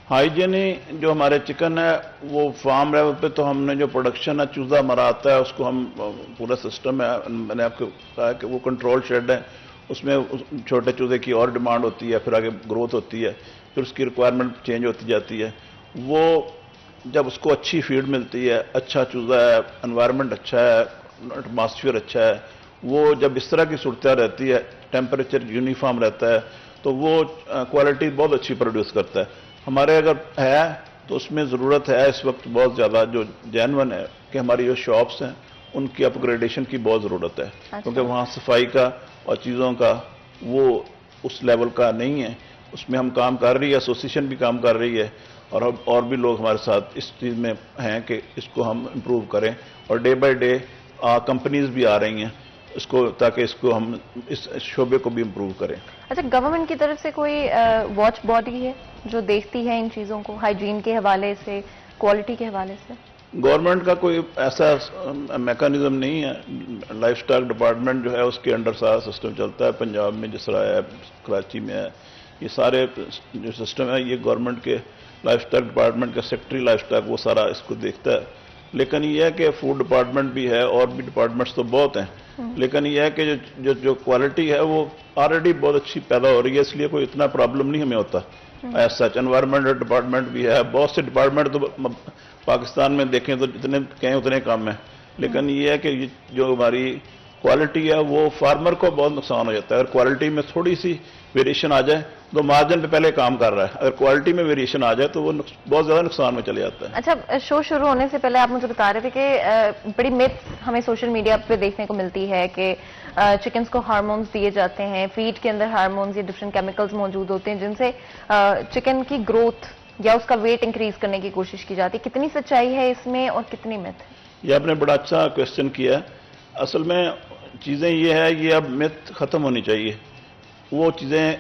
हाइजीन ही जो हमारे चिकन है वो फार्म लेवल पे तो हमने जो प्रोडक्शन है, चूज़ा हमारा आता है उसको हम पूरा सिस्टम है, मैंने आपको कहा कि वो कंट्रोल शेड है, उसमें छोटे चूज़े की और डिमांड होती है, फिर आगे ग्रोथ होती है, फिर उसकी रिक्वायरमेंट चेंज होती जाती है। वो जब उसको अच्छी फीड मिलती है, अच्छा चूज़ा है, एनवायरनमेंट अच्छा है, एटमॉस्फेयर अच्छा है, वो जब इस तरह की सूरत रहती है, टेम्परेचर यूनिफॉर्म रहता है, तो वो क्वालिटी बहुत अच्छी प्रोड्यूस करता है। हमारे अगर है तो उसमें ज़रूरत है इस वक्त बहुत ज़्यादा, जो जेन्युइन है कि हमारी जो शॉप्स हैं उनकी अपग्रेडेशन की बहुत ज़रूरत है। अच्छा। क्योंकि वहाँ सफाई का और चीज़ों का वो उस लेवल का नहीं है। उसमें हम काम कर रही है, एसोसिएशन भी काम कर रही है और भी लोग हमारे साथ इस चीज़ में हैं कि इसको हम इम्प्रूव करें, और डे बाय डे कंपनीज भी आ रही हैं इसको, ताकि इसको हम इस शोबे को भी इम्प्रूव करें। अच्छा, गवर्नमेंट की तरफ से कोई वॉच बॉडी है जो देखती है इन चीज़ों को, हाइजीन के हवाले से, क्वालिटी के हवाले से? गवर्नमेंट का कोई ऐसा मैकेनिज्म नहीं है। लाइफ स्टॉक डिपार्टमेंट जो है उसके अंडर सारा सिस्टम चलता है। पंजाब में जिस तरह है, कराची में है, ये सारे जो सिस्टम है ये गवर्नमेंट के लाइफ स्टॉक डिपार्टमेंट का सेक्रेटरी लाइफ स्टॉक वो सारा इसको देखता है। लेकिन ये है कि फूड डिपार्टमेंट भी है और भी डिपार्टमेंट्स तो बहुत हैं, लेकिन यह है कि जो क्वालिटी है वो ऑलरेडी बहुत अच्छी पैदा हो रही है, इसलिए कोई इतना प्रॉब्लम नहीं हमें होता। एज सच एनवायरमेंटल डिपार्टमेंट भी है, बहुत से डिपार्टमेंट तो पाकिस्तान में देखें तो जितने कहें उतने कम है, लेकिन ये है कि जो हमारी क्वालिटी है वो फार्मर को बहुत नुकसान हो जाता है। अगर क्वालिटी में थोड़ी सी वेरिएशन आ जाए तो मार्जिन पे पहले काम कर रहा है, अगर क्वालिटी में वेरिएशन आ जाए तो वो बहुत ज़्यादा नुकसान में चले जाता है। अच्छा, शो शुरू होने से पहले आप मुझे बता रहे थे कि बड़ी मिथ हमें सोशल मीडिया पे देखने को मिलती है कि चिकन्स को हार्मोन्स दिए जाते हैं, फीड के अंदर हार्मोन्स या डिफरेंट केमिकल्स मौजूद होते हैं जिनसे चिकन की ग्रोथ या उसका वेट इंक्रीज करने की कोशिश की जाती है। कितनी सच्चाई है इसमें और कितनी मिथ है? ये आपने बड़ा अच्छा क्वेश्चन किया है। असल में चीज़ें ये है, ये अब मिथ ख़त्म होनी चाहिए। वो चीज़ें,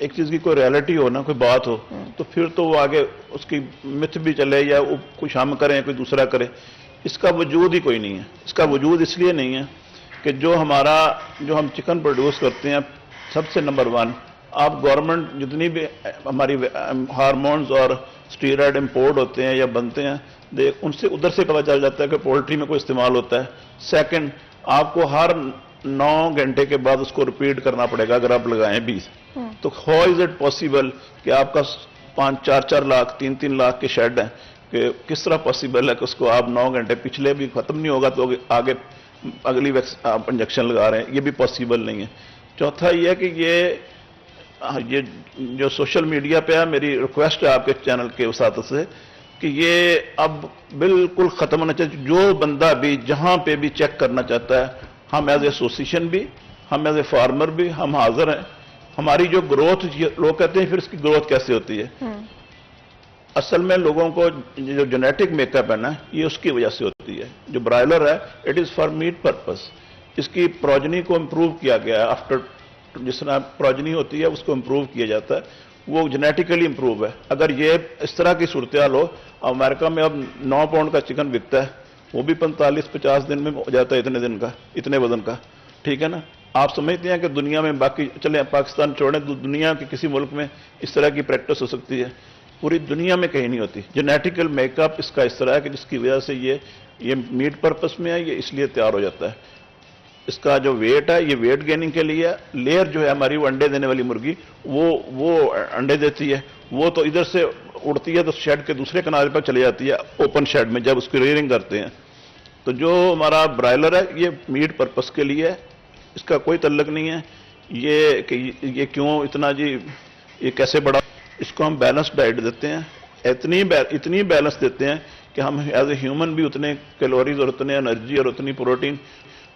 एक चीज़ की कोई रियलिटी हो ना, कोई बात हो, तो फिर तो वो आगे उसकी मिथ भी चले या कुछ हम करें कोई दूसरा करे, इसका वजूद ही कोई नहीं है। इसका वजूद इसलिए नहीं है कि जो हम चिकन प्रोड्यूस करते हैं, सबसे नंबर 1, आप गवर्नमेंट जितनी भी हमारी हार्मोन्स और स्टीरॉयड इंपोर्ट होते हैं या बनते हैं, उनसे उधर से पता चल जाता है कि पोल्ट्री में कोई इस्तेमाल होता है। सेकंड, आपको हर 9 घंटे के बाद उसको रिपीट करना पड़ेगा अगर आप लगाएं 20। तो हाउ इज इट पॉसिबल कि आपका 5-4 लाख 3-3 लाख के शेड हैं, कि किस तरह पॉसिबल है कि उसको आप 9 घंटे, पिछले भी खत्म नहीं होगा तो आगे अगली आप इंजेक्शन लगा रहे हैं, ये भी पॉसिबल नहीं है। चौथा ये है कि ये जो सोशल मीडिया पे है, मेरी रिक्वेस्ट है आपके चैनल के उसात से कि ये अब बिल्कुल ख़त्म होना चाहिए। जो बंदा भी जहाँ पे भी चेक करना चाहता है, हम एज एसोसिएशन भी, हम एज ए फार्मर भी, हम हाजिर हैं। हमारी जो ग्रोथ, लोग कहते हैं फिर इसकी ग्रोथ कैसे होती है, असल में लोगों को जो जेनेटिक मेकअप है ना, ये उसकी वजह से होती है। जो ब्रायलर है, it is for meet purpose. इसकी प्रोजनी को इम्प्रूव किया गया है। आफ्टर जिस तरह प्रोजनी होती है उसको इम्प्रूव किया जाता है, वो जेनेटिकली इम्प्रूव है। अगर ये इस तरह की सूरत हाल हो, अमेरिका में अब 9 पाउंड का चिकन बिकता है, वो भी 45-50 दिन में हो जाता है, इतने दिन का, इतने वजन का, ठीक है ना। आप समझते हैं कि दुनिया में, बाकी चले पाकिस्तान छोड़ें, तो दुनिया के किसी मुल्क में इस तरह की प्रैक्टिस हो सकती है? पूरी दुनिया में कहीं नहीं होती। जेनेटिकल मेकअप इसका इस तरह है कि जिसकी वजह से ये मीट पर्पस में है, ये इसलिए तैयार हो जाता है। इसका जो वेट है, ये वेट गेनिंग के लिए है। लेयर जो है हमारी, वो अंडे देने वाली मुर्गी, वो अंडे देती है, वो तो इधर से उड़ती है तो शेड के दूसरे किनारे पर चली जाती है, ओपन शेड में, जब उसकी रेयरिंग करते हैं। तो जो हमारा ब्रायलर है, ये मीट पर्पस के लिए है, इसका कोई तल्लक नहीं है ये कि ये क्यों इतना जी, ये कैसे बड़ा। इसको हम बैलेंस डाइट देते हैं, इतनी बैलेंस देते हैं कि हम एज ए ह्यूमन भी उतने कैलोरीज और उतने एनर्जी और उतनी प्रोटीन,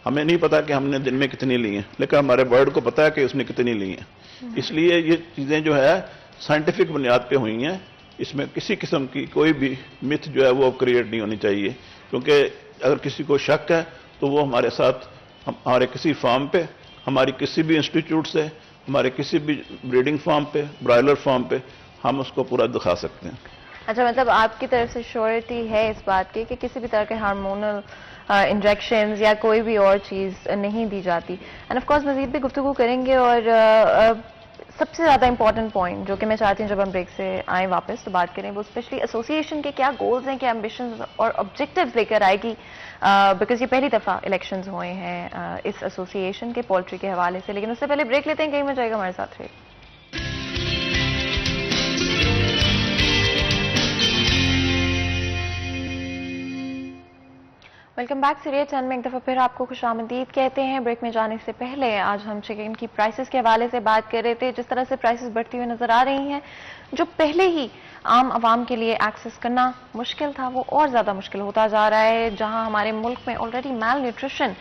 हमें नहीं पता कि हमने दिन में कितनी ली हैं, लेकिन हमारे बर्ड को पता है कि उसने कितनी ली हैं। इसलिए ये चीज़ें जो है साइंटिफिक बुनियाद पे हुई हैं, इसमें किसी किस्म की कोई भी मिथ जो है वो क्रिएट नहीं होनी चाहिए, क्योंकि अगर किसी को शक है तो वो हमारे साथ, हमारे किसी फार्म पे, हमारी किसी भी इंस्टीट्यूट से, हमारे किसी भी ब्रीडिंग फार्म पे, ब्रॉयलर फार्म पे हम उसको पूरा दिखा सकते हैं। अच्छा, मतलब आपकी तरफ से श्योरिटी है इस बात की कि किसी भी तरह के हार्मोनल इंजेक्शंस या कोई भी और चीज़ नहीं दी जाती। एंड ऑफ कोर्स मजीद भी गुफ्तगू करेंगे। और सबसे ज़्यादा इंपॉर्टेंट पॉइंट जो कि मैं चाहती हूँ जब हम ब्रेक से आए वापस तो बात करें, वो स्पेशली एसोसिएशन के क्या गोल्स हैं, क्या एम्बिशंस और ऑब्जेक्टिव्स लेकर आएगी, बिकॉज ये पहली दफ़ा इलेक्शंस हुए हैं इस एसोसिएशन के पोल्ट्री के हवाले से। लेकिन उससे पहले ब्रेक लेते हैं, कहीं में जाएगा हमारे साथ रहिए। वेलकम बैक सीरिया 10 में एक दफ़ा फिर आपको खुशामदीद कहते हैं। ब्रेक में जाने से पहले आज हम चिकन की प्राइसेस के हवाले से बात कर रहे थे। जिस तरह से प्राइसेस बढ़ती हुई नजर आ रही हैं, जो पहले ही आम आवाम के लिए एक्सेस करना मुश्किल था वो और ज़्यादा मुश्किल होता जा रहा है। जहां हमारे मुल्क में ऑलरेडी माल न्यूट्रिशन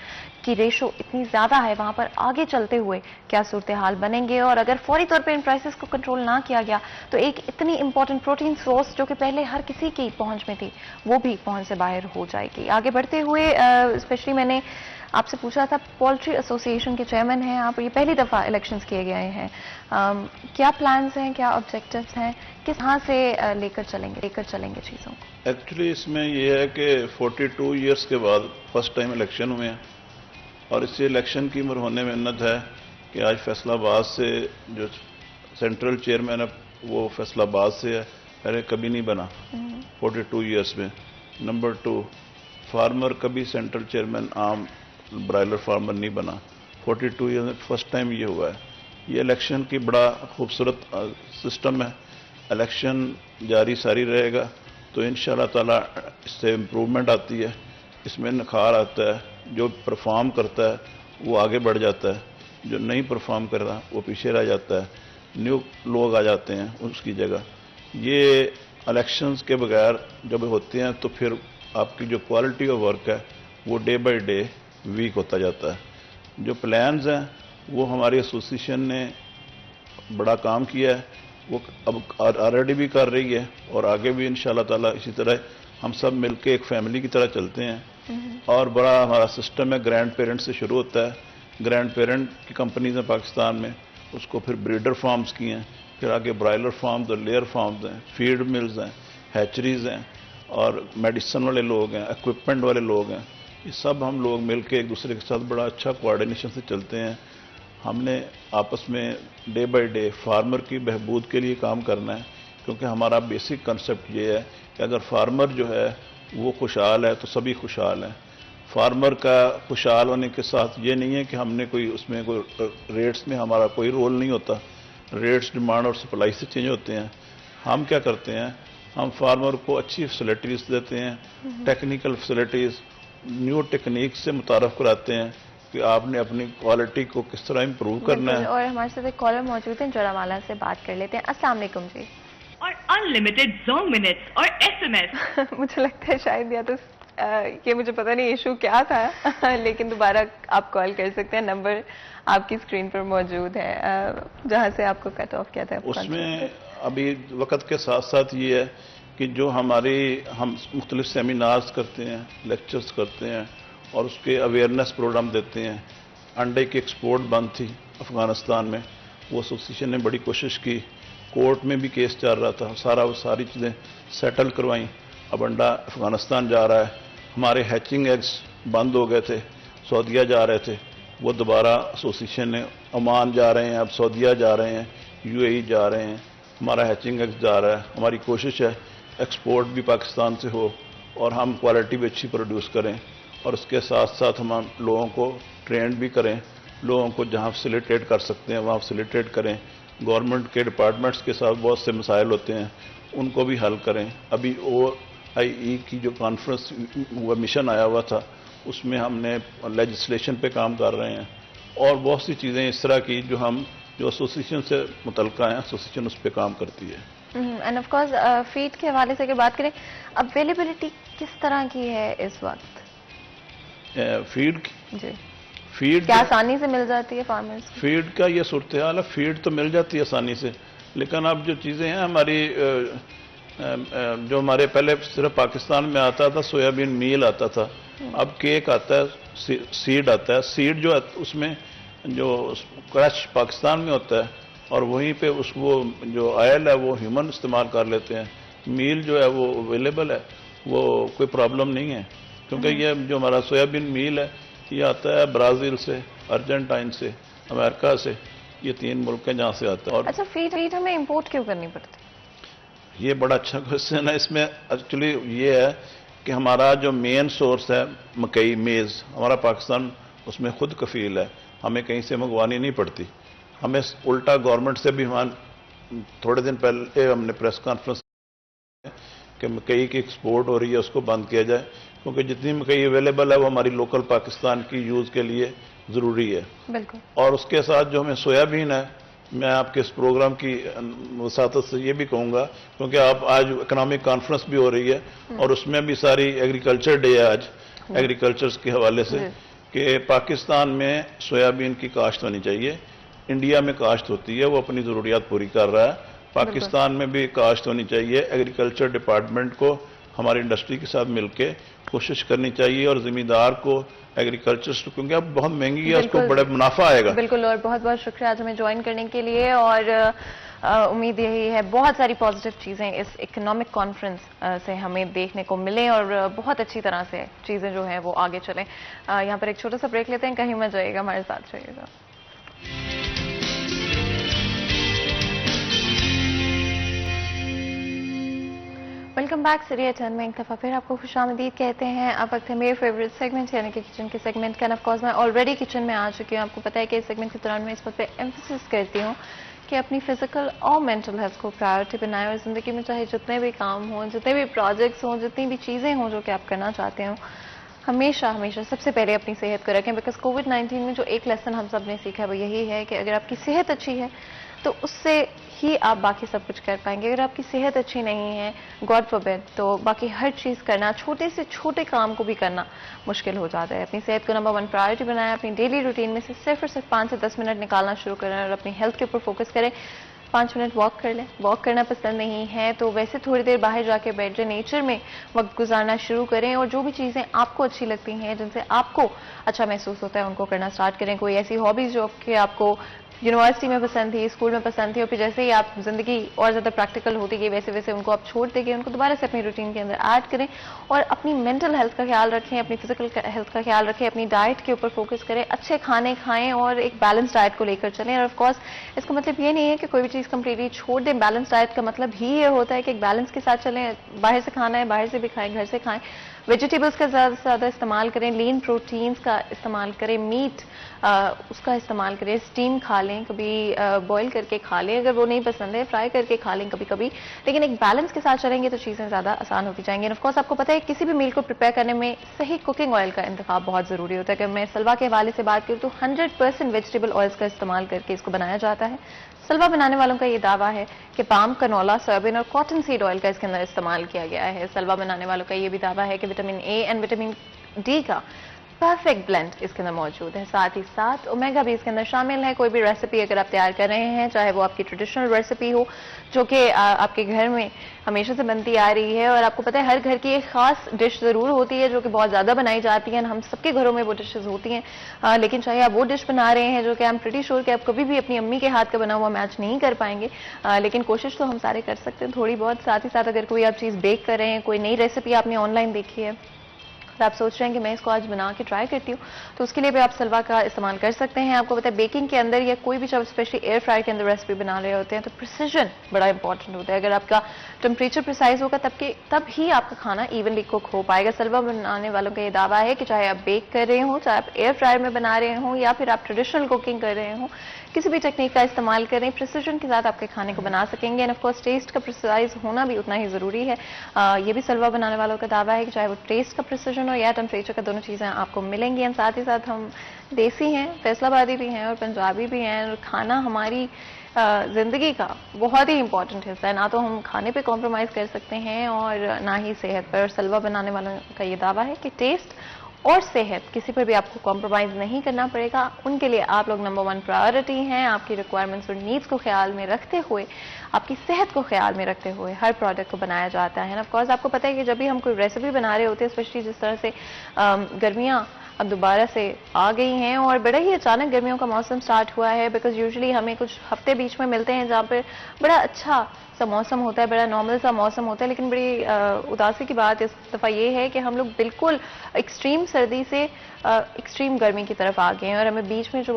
की रेशो इतनी ज़्यादा है, वहां पर आगे चलते हुए क्या सूरत हाल बनेंगे, और अगर फौरी तौर पर इन प्राइसेस को कंट्रोल ना किया गया तो एक इतनी इंपॉर्टेंट प्रोटीन सोर्स जो कि पहले हर किसी की पहुंच में थी वो भी पहुंच से बाहर हो जाएगी। आगे बढ़ते हुए स्पेशली मैंने आपसे पूछा था, पोल्ट्री एसोसिएशन के चेयरमैन हैं आप, ये पहली दफ़ा इलेक्शंस किए गए हैं, क्या प्लान्स हैं, क्या ऑब्जेक्टिव्स हैं, किस यहाँ से लेकर चलेंगे चीज़ों को? एक्चुअली इसमें यह है कि 42 ईयर्स के बाद फर्स्ट टाइम इलेक्शन हुए हैं, और इससे इलेक्शन की होने में मिन्नत है कि आज फैसलाबाद से जो सेंट्रल चेयरमैन है वो फैसलाबाद से है, पहले कभी नहीं बना 42 ईयर्स में। नंबर 2, फार्मर कभी सेंट्रल चेयरमैन आम ब्रॉयलर फार्मर नहीं बना, 42 ईयर्स में फर्स्ट टाइम ये हुआ है। ये इलेक्शन की बड़ा खूबसूरत सिस्टम है। इलेक्शन जारी सारी रहेगा तो इंशाल्लाह ताला इससे इम्प्रूवमेंट आती है, इसमें निखार आता है। जो परफॉर्म करता है वो आगे बढ़ जाता है, जो नहीं परफॉर्म कर रहा वो पीछे रह जाता है, न्यू लोग आ जाते हैं उसकी जगह। ये इलेक्शंस के बगैर जब होते हैं तो फिर आपकी जो क्वालिटी ऑफ वर्क है वो डे बाय डे वीक होता जाता है। जो प्लान्स हैं वो हमारी एसोसिएशन ने बड़ा काम किया है, वो अब ऑलरेडी भी कर रही है और आगे भी इंशाल्लाह ताला इसी तरह हम सब मिलके एक फैमिली की तरह चलते हैं। और बड़ा हमारा सिस्टम है, ग्रैंड पेरेंट से शुरू होता है। ग्रैंड पेरेंट की कंपनीज हैं पाकिस्तान में, उसको फिर ब्रीडर फार्म्स की हैं, फिर आगे ब्रॉयलर फार्म्स और लेयर फार्म्स हैं, फीड मिल्स हैं, हैचरीज हैं, और मेडिसिन वाले लोग हैं, इक्विपमेंट वाले लोग हैं। ये सब हम लोग मिलके एक दूसरे के साथ बड़ा अच्छा कोऑर्डिनेशन से चलते हैं। हमने आपस में डे बाय डे फार्मर की बहबूद के लिए काम करना है, क्योंकि हमारा बेसिक कंसेप्ट ये है कि अगर फार्मर जो है वो खुशहाल है तो सभी खुशहाल हैं। फार्मर का खुशहाल होने के साथ ये नहीं है कि हमने कोई उसमें कोई रेट्स में हमारा कोई रोल नहीं होता। रेट्स डिमांड और सप्लाई से चेंज होते हैं। हम क्या करते हैं, हम फार्मर को अच्छी फैसिलिटीज़ देते हैं, टेक्निकल फैसिलिटीज़, न्यू टेक्निक से मुतारफ़ कराते हैं कि आपने अपनी क्वालिटी को किस तरह इम्प्रूव करना है। और हमारे साथ एक कॉलर मौजूद है, जड़ावाला से बात कर लेते हैं। अस्सलाम वालेकुम जी। और अनलिमिटेड ज़ोंग मिनट्स और एसएमएस। मुझे लगता है शायद या तो ये मुझे पता नहीं इशू क्या था लेकिन दोबारा आप कॉल कर सकते हैं, नंबर आपकी स्क्रीन पर मौजूद है जहां से आपको कट ऑफ किया था। उसमें अभी वक्त के साथ साथ ये है कि जो हम मुख्तलिफ सेमिनार्स करते हैं, लेक्चर्स करते हैं और उसके अवेयरनेस प्रोग्राम देते हैं। अंडे की एक्सपोर्ट बंद थी अफगानिस्तान में, वो एसोसिएशन ने बड़ी कोशिश की, कोर्ट में भी केस चल रहा था, सारी चीज़ें सेटल करवाई। अब अंडा अफगानिस्तान जा रहा है। हमारे हैचिंग एग्स बंद हो गए थे, सऊदीया जा रहे थे, वो दोबारा एसोसिएशन ने, ओमान जा रहे हैं, अब सऊदीया जा रहे हैं, यूएई जा रहे हैं, हमारा हैचिंग एग्स जा रहा है। हमारी कोशिश है एक्सपोर्ट भी पाकिस्तान से हो और हम क्वालिटी भी अच्छी प्रोड्यूस करें, और उसके साथ साथ हम लोगों को ट्रेंड भी करें, लोगों को जहाँ फैसिलिटेट कर सकते हैं वहाँ फैसिलिटेट करें। गवर्नमेंट के डिपार्टमेंट्स के साथ बहुत से मसाइल होते हैं, उनको भी हल करें। अभी OIE की जो कॉन्फ्रेंस वो मिशन आया हुआ था, उसमें हमने लेजिस्लेशन पे काम कर रहे हैं, और बहुत सी चीज़ें इस तरह की जो एसोसिएशन से मुतल्लिक़ हैं, एसोसिएशन उस पर काम करती है। एंड ऑफ कोर्स फीड के हवाले से अगर बात करें, अवेलेबिलिटी किस तरह की है इस वक्त? फीड जी, फीड क्या आसानी से मिल जाती है फार्मर्स को? फीड का ये सूरत हाल है, फीड तो मिल जाती है आसानी से, लेकिन अब जो चीज़ें हैं हमारी जो हमारे पहले सिर्फ पाकिस्तान में आता था, सोयाबीन मील आता था, अब केक आता है, सीड आता है। सीड जो है उसमें जो क्रश पाकिस्तान में होता है और वहीं पे वो जो ऑयल है वो ह्यूमन इस्तेमाल कर लेते हैं। मील जो है वो अवेलेबल है, वो कोई प्रॉब्लम नहीं है, क्योंकि ये जो हमारा सोयाबीन मील है ये आता है ब्राज़ील से, अर्जेंटाइन से, अमेरिका से, ये 3 मुल्क हैं जहाँ से आता है। और अच्छा, फीड हमें इंपोर्ट क्यों करनी पड़ती? ये बड़ा अच्छा क्वेश्चन है। इसमें एक्चुअली ये है कि हमारा जो मेन सोर्स है मकई, मेज़, हमारा पाकिस्तान उसमें खुद कफील है, हमें कहीं से मंगवानी नहीं पड़ती। हमें उल्टा गवर्नमेंट से भी थोड़े दिन पहले हमने प्रेस कॉन्फ्रेंस कि मकई की एक्सपोर्ट हो रही है उसको बंद किया जाए, क्योंकि जितनी मकई अवेलेबल है वो हमारी लोकल पाकिस्तान की यूज़ के लिए ज़रूरी है। बिल्कुल। और उसके साथ जो हमें सोयाबीन है, मैं आपके इस प्रोग्राम की वसातत से ये भी कहूँगा, क्योंकि आप आज इकोनॉमिक कॉन्फ्रेंस भी हो रही है और उसमें भी सारी एग्रीकल्चर डे है आज, एग्रीकल्चर के हवाले से, कि पाकिस्तान में सोयाबीन की काश्त होनी चाहिए। इंडिया में काश्त होती है, वो अपनी ज़रूरियात पूरी कर रहा है, पाकिस्तान में भी काश्त होनी चाहिए। एग्रीकल्चर डिपार्टमेंट को हमारी इंडस्ट्री के साथ मिलकर कोशिश करनी चाहिए और ज़मींदार को एग्रीकल्चर, क्योंकि अब बहुत महंगी है, उसको बड़ा मुनाफा आएगा। बिल्कुल। और बहुत बहुत शुक्रिया आज हमें ज्वाइन करने के लिए, और उम्मीद यही है बहुत सारी पॉजिटिव चीज़ें इस इकोनॉमिक कॉन्फ्रेंस से हमें देखने को मिलें और बहुत अच्छी तरह से चीज़ें जो हैं वो आगे चलें। यहाँ पर एक छोटा सा ब्रेक लेते हैं, कहीं मत जाइएगा, हमारे साथ रहिएगा। वेलकम बैक सीरिया टर्न में एक दफ़ा फिर आपको खुशामदीद कहते हैं। अब वक्त है मेरे फेवरेट सेगमेंट यानी कि किचन के सेगमेंट का। ऑफ कोर्स मैं ऑलरेडी किचन में आ चुकी हूँ। आपको पता है कि इस सेगमेंट के दौरान मैं इस बात पे एम्फेसिस करती हूँ कि अपनी फिजिकल और मेंटल हेल्थ को प्रायोरिटी बनाएं और ज़िंदगी में चाहे जितने भी काम हों, जितने भी प्रोजेक्ट्स हों, जितनी भी चीज़ें हों जो कि आप करना चाहते हो, हमेशा हमेशा सबसे पहले अपनी सेहत को रखें। बिकॉज कोविड-19 में जो एक लेसन हम सब ने सीखा है वो यही है कि अगर आपकी सेहत अच्छी है तो उससे ही आप बाकी सब कुछ कर पाएंगे। अगर आपकी सेहत अच्छी नहीं है, गॉड फॉरबिड, तो बाकी हर चीज़ करना, छोटे से छोटे काम को भी करना मुश्किल हो जाता है। अपनी सेहत को नंबर 1 प्रायोरिटी बनाएं। अपनी डेली रूटीन में से सिर्फ और सिर्फ 5 से 10 मिनट निकालना शुरू करें और अपनी हेल्थ के ऊपर फोकस करें। 5 मिनट वॉक कर लें। वॉक करना पसंद नहीं है तो वैसे थोड़ी देर बाहर जाके बैठ जाए, नेचर में वक्त गुजारना शुरू करें और जो भी चीज़ें आपको अच्छी लगती हैं, जिनसे आपको अच्छा महसूस होता है, उनको करना स्टार्ट करें। कोई ऐसी हॉबीज़ जो कि आपको यूनिवर्सिटी में पसंद थी, स्कूल में पसंद थी, और फिर जैसे ही आप ज़िंदगी और ज़्यादा प्रैक्टिकल होती गई वैसे वैसे उनको आप छोड़ देंगे, उनको दोबारा से अपनी रूटीन के अंदर ऐड करें। और अपनी मेंटल हेल्थ का ख्याल रखें, अपनी फिजिकल हेल्थ का ख्याल रखें, अपनी डाइट के ऊपर फोकस करें, अच्छे खाने खाएं और एक बैलेंस डाइट को लेकर चलें। और ऑफकोर्स इसका मतलब ये नहीं है कि कोई भी चीज़ कंप्लीटली छोड़ दें। बैलेंस डाइट का मतलब ही ये होता है कि एक बैलेंस के साथ चलें। बाहर से खाना है, बाहर से भी खाएं, घर से खाएं। वेजिटेबल्स का ज़्यादा से ज़्यादा इस्तेमाल करें, लीन प्रोटीन्स का इस्तेमाल करें, मीट उसका इस्तेमाल करें, स्टीम खा लें, कभी बॉईल करके खा लें, अगर वो नहीं पसंद है फ्राई करके खा लें कभी कभी, लेकिन एक बैलेंस के साथ चलेंगे तो चीज़ें ज़्यादा आसान होती जाएंगी। ऑफ कोर्स आपको पता है किसी भी मील को प्रिपेयर करने में सही कुकिंग ऑयल का इंतखाब बहुत ज़रूरी होता है। अगर मैं सलवा के हवाले से बात करूँ तो 100% वेजिटेबल ऑयल्स का इस्तेमाल करके इसको बनाया जाता है। सलवा बनाने वालों का ये दावा है कि पाम, कनोला, सोयाबीन और कॉटन सीड ऑयल का इसके अंदर इस्तेमाल किया गया है। सलवा बनाने वालों का ये भी दावा है कि vitamin A and vitamin D का परफेक्ट ब्लेंड इसके अंदर मौजूद है। साथ ही साथ ओमेगा भी इसके अंदर शामिल है। कोई भी रेसिपी अगर आप तैयार कर रहे हैं, चाहे वो आपकी ट्रेडिशनल रेसिपी हो जो कि आपके घर में हमेशा से बनती आ रही है, और आपको पता है हर घर की एक खास डिश ज़रूर होती है जो कि बहुत ज़्यादा बनाई जाती है, हम सबके घरों में वो डिशेज होती हैं, लेकिन चाहे आप वो डिश बना रहे हैं जो कि आई एम प्रीटी श्योर कि आप कभी भी अपनी अम्मी के हाथ का बना हुआ मैच नहीं कर पाएंगे, लेकिन कोशिश तो हम सारे कर सकते हैं थोड़ी बहुत। साथ ही साथ अगर कोई आप चीज़ बेक कर रहे हैं, कोई नई रेसिपी आपने ऑनलाइन देखी है, आप सोच रहे हैं कि मैं इसको आज बना के ट्राई करती हूँ, तो उसके लिए भी आप सलवा का इस्तेमाल कर सकते हैं। आपको पता है बेकिंग के अंदर या कोई भी जब स्पेशली एयर फ्रायर के अंदर रेसिपी बना रहे होते हैं तो प्रिसीजन बड़ा इंपॉर्टेंट होता है। अगर आपका टेम्परेचर प्रिसाइज होगा तब ही आपका खाना इवनली कुक हो पाएगा। सलवा बनाने वालों का ये दावा है कि चाहे आप बेक कर रहे हो, चाहे आप एयर फ्रायर में बना रहे हो, या फिर आप ट्रेडिशनल कुकिंग कर रहे हो, किसी भी टेक्निक का इस्तेमाल करें, प्रिसीजन के साथ आपके खाने को बना सकेंगे। एंड ऑफ कोर्स टेस्ट का प्रिसाइज होना भी उतना ही ज़रूरी है। ये भी सलवा बनाने वालों का दावा है कि चाहे वो टेस्ट का प्रिसीजन हो या टेम्परेचर का, दोनों चीज़ें आपको मिलेंगी। एंड साथ ही साथ हम देसी हैं, फैसलाबादी भी हैं और पंजाबी भी हैं, और खाना हमारी ज़िंदगी का बहुत ही इंपॉर्टेंट हिस्सा है। ना तो हम खाने पे कॉम्प्रोमाइज़ कर सकते हैं और ना ही सेहत पर। और सलवा बनाने वालों का ये दावा है कि टेस्ट और सेहत किसी पर भी आपको कॉम्प्रोमाइज़ नहीं करना पड़ेगा। उनके लिए आप लोग नंबर 1 प्रायोरिटी हैं। आपकी रिक्वायरमेंट्स और नीड्स को ख्याल में रखते हुए, आपकी सेहत को ख्याल में रखते हुए हर प्रोडक्ट को बनाया जाता है। ऑफ कोर्स आपको पता है कि जब भी हम कोई रेसिपी बना रहे होते हैं, स्पेशली जिस तरह से गर्मियाँ अब दोबारा से आ गई हैं और बड़ा ही अचानक गर्मियों का मौसम स्टार्ट हुआ है, बिकॉज यूजुअली हमें कुछ हफ्ते बीच में मिलते हैं जहाँ पर बड़ा अच्छा सा मौसम होता है, बड़ा नॉर्मल सा मौसम होता है। लेकिन बड़ी उदासी की बात इस दफ़ा ये है कि हम लोग बिल्कुल एक्सट्रीम सर्दी से एक्सट्रीम गर्मी की तरफ आ गए हैं और हमें बीच में जो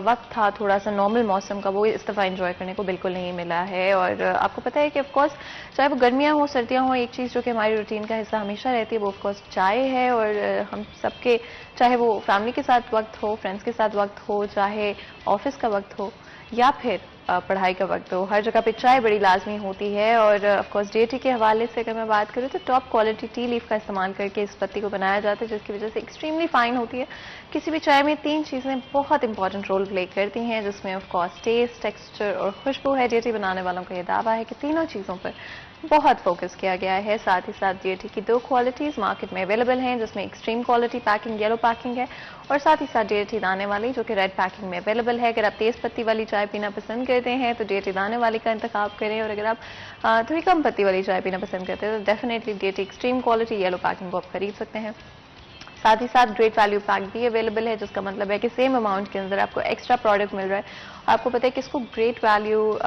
वक्त था थोड़ा सा नॉर्मल मौसम का, वो इस दफ़ा एंजॉय करने को बिल्कुल नहीं मिला है। और आपको पता है कि ऑफकोर्स चाहे वो गर्मियाँ हो सर्दियाँ हो, एक चीज़ जो कि हमारी रूटीन का हिस्सा हमेशा रहती है वो ऑफकोर्स चाय है। और हम सबके, चाहे वो फैमिली के साथ वक्त हो, फ्रेंड्स के साथ वक्त हो, चाहे ऑफिस का वक्त हो या फिर पढ़ाई का वक्त हो, हर जगह पे चाय बड़ी लाजमी होती है। और ऑफकोर्स डीएटी के हवाले से अगर मैं बात करूँ तो टॉप क्वालिटी टी लीफ का इस्तेमाल करके इस पत्ती को बनाया जाता है, जिसकी वजह से एक्सट्रीमली फाइन होती है। किसी भी चाय में 3 चीज़ें बहुत इंपॉर्टेंट रोल प्ले करती हैं, जिसमें ऑफकोर्स टेस्ट, टेक्सचर और खुशबू है। डीएटी बनाने वालों का ये दावा है कि तीनों चीज़ों पर बहुत फोकस किया गया है। साथ ही साथ डीएटी की 2 क्वालिटीज़ मार्केट में अवेलेबल हैं, जिसमें extreme quality packing, yellow packing है, और साथ ही साथ डीएटी दाने वाली जो कि रेड पैकिंग में अवेलेबल है। अगर आप तेज़ पत्ती वाली चाय पीना पसंद करते हैं तो डीएटी दाने वाली का इंतखाब करें, और अगर आप थोड़ी कम पत्ती वाली चाय पीना पसंद करते हैं तो definitely DAT extreme quality yellow packing को आप खरीद सकते हैं। साथ ही साथ ग्रेट वैल्यू पैक भी अवेलेबल है, जिसका मतलब है कि सेम अमाउंट के अंदर आपको एक्स्ट्रा प्रोडक्ट मिल रहा है। आपको पता है कि इसको ग्रेट वैल्यू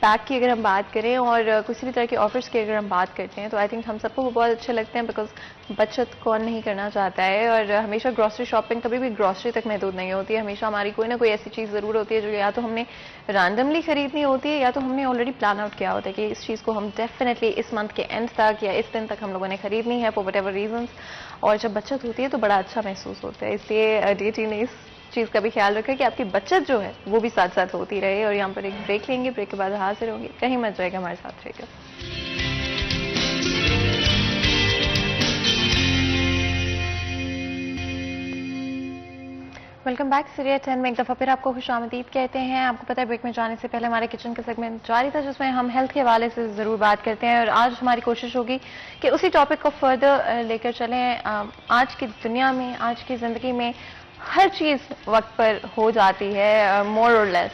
पैक की अगर हम बात करें और किसी भी तरह के ऑफर्स की अगर हम बात करते हैं तो आई थिंक हम सबको वो बहुत अच्छे लगते हैं, बिकॉज बचत कौन नहीं करना चाहता है। और हमेशा ग्रॉसरी शॉपिंग कभी भी ग्रॉसरी तक महदूद नहीं होती है, हमेशा हमारी कोई ना कोई ऐसी चीज़ ज़रूर होती है जो या तो हमने रैंडमली खरीदनी होती है या तो हमने ऑलरेडी प्लान आउट किया होता है कि इस चीज़ को हम डेफिनेटली इस मंथ के एंड तक या इस दिन तक हम लोगों ने खरीदनी है फॉर वट एवर रीजन्स। और जब बचत होती है तो बड़ा अच्छा महसूस होता है। इसलिए डीएटी ने इस चीज़ का भी ख्याल रखें कि आपकी बचत जो है वो भी साथ साथ होती रहे। और यहाँ पर एक ब्रेक लेंगे, ब्रेक के बाद हाजिर होंगे, कहीं मत जाएगा, हमारे साथ रहेगा। वेलकम बैक सीरिया 10 में एक दफ़ा फिर आपको खुशामदीद कहते हैं। आपको पता है ब्रेक में जाने से पहले हमारे किचन का सेगमेंट जारी था, जिसमें हम हेल्थ के हवाले से ज़रूर बात करते हैं, और आज हमारी कोशिश होगी कि उसी टॉपिक को फर्दर लेकर चलें। आज की दुनिया में, आज की ज़िंदगी में हर चीज़ वक्त पर हो जाती है, मोर और लेस,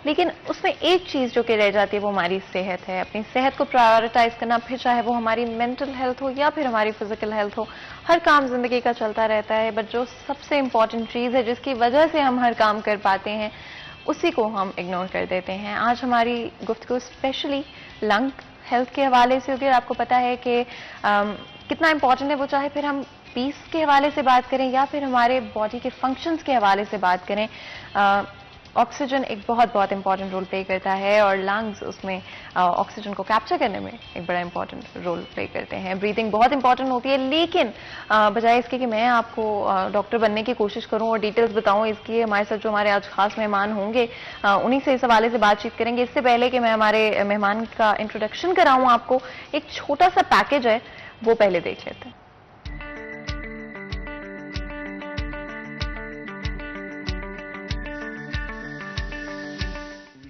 लेकिन उसमें एक चीज़ जो कि रह जाती है वो हमारी सेहत है। अपनी सेहत को प्रायोरिटाइज करना, फिर चाहे वो हमारी मेंटल हेल्थ हो या फिर हमारी फिजिकल हेल्थ हो, हर काम जिंदगी का चलता रहता है, बट जो सबसे इम्पॉर्टेंट चीज़ है जिसकी वजह से हम हर काम कर पाते हैं उसी को हम इग्नोर कर देते हैं। आज हमारी गुफ्तगू स्पेशली लंग हेल्थ के हवाले से होगी। और आपको पता है कि कितना इम्पॉर्टेंट है वो, चाहे फिर हम पीस के हवाले से बात करें या फिर हमारे बॉडी के फंक्शंस के हवाले से बात करें। ऑक्सीजन एक बहुत बहुत इंपॉर्टेंट रोल प्ले करता है और लंग्स उसमें ऑक्सीजन को कैप्चर करने में एक बड़ा इंपॉर्टेंट रोल प्ले करते हैं। ब्रीदिंग बहुत इंपॉर्टेंट होती है, लेकिन बजाय इसके कि मैं आपको डॉक्टर बनने की कोशिश करूं और डिटेल्स बताऊं इसकी, हमारे साथ जो हमारे आज खास मेहमान होंगे उन्हीं से इस हवाले से बातचीत करेंगे। इससे पहले कि मैं हमारे मेहमान का इंट्रोडक्शन कराऊं आपको, एक छोटा सा पैकेज है वो पहले देख लेते हैं।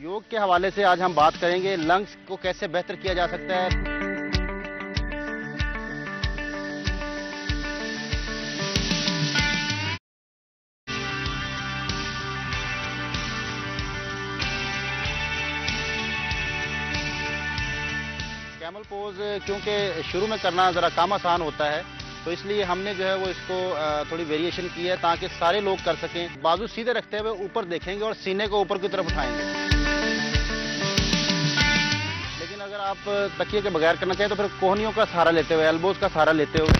योग के हवाले से आज हम बात करेंगे लंग्स को कैसे बेहतर किया जा सकता है। कैमल पोज क्योंकि शुरू में करना ज़रा काम आसान होता है, तो इसलिए हमने जो है वो इसको थोड़ी वेरिएशन की है ताकि सारे लोग कर सकें। बाजू सीधे रखते हुए ऊपर देखेंगे और सीने को ऊपर की तरफ उठाएंगे। लेकिन अगर आप तकिए के बगैर करना चाहें तो फिर कोहनियों का सहारा लेते हुए, एल्बोज का सहारा लेते हुए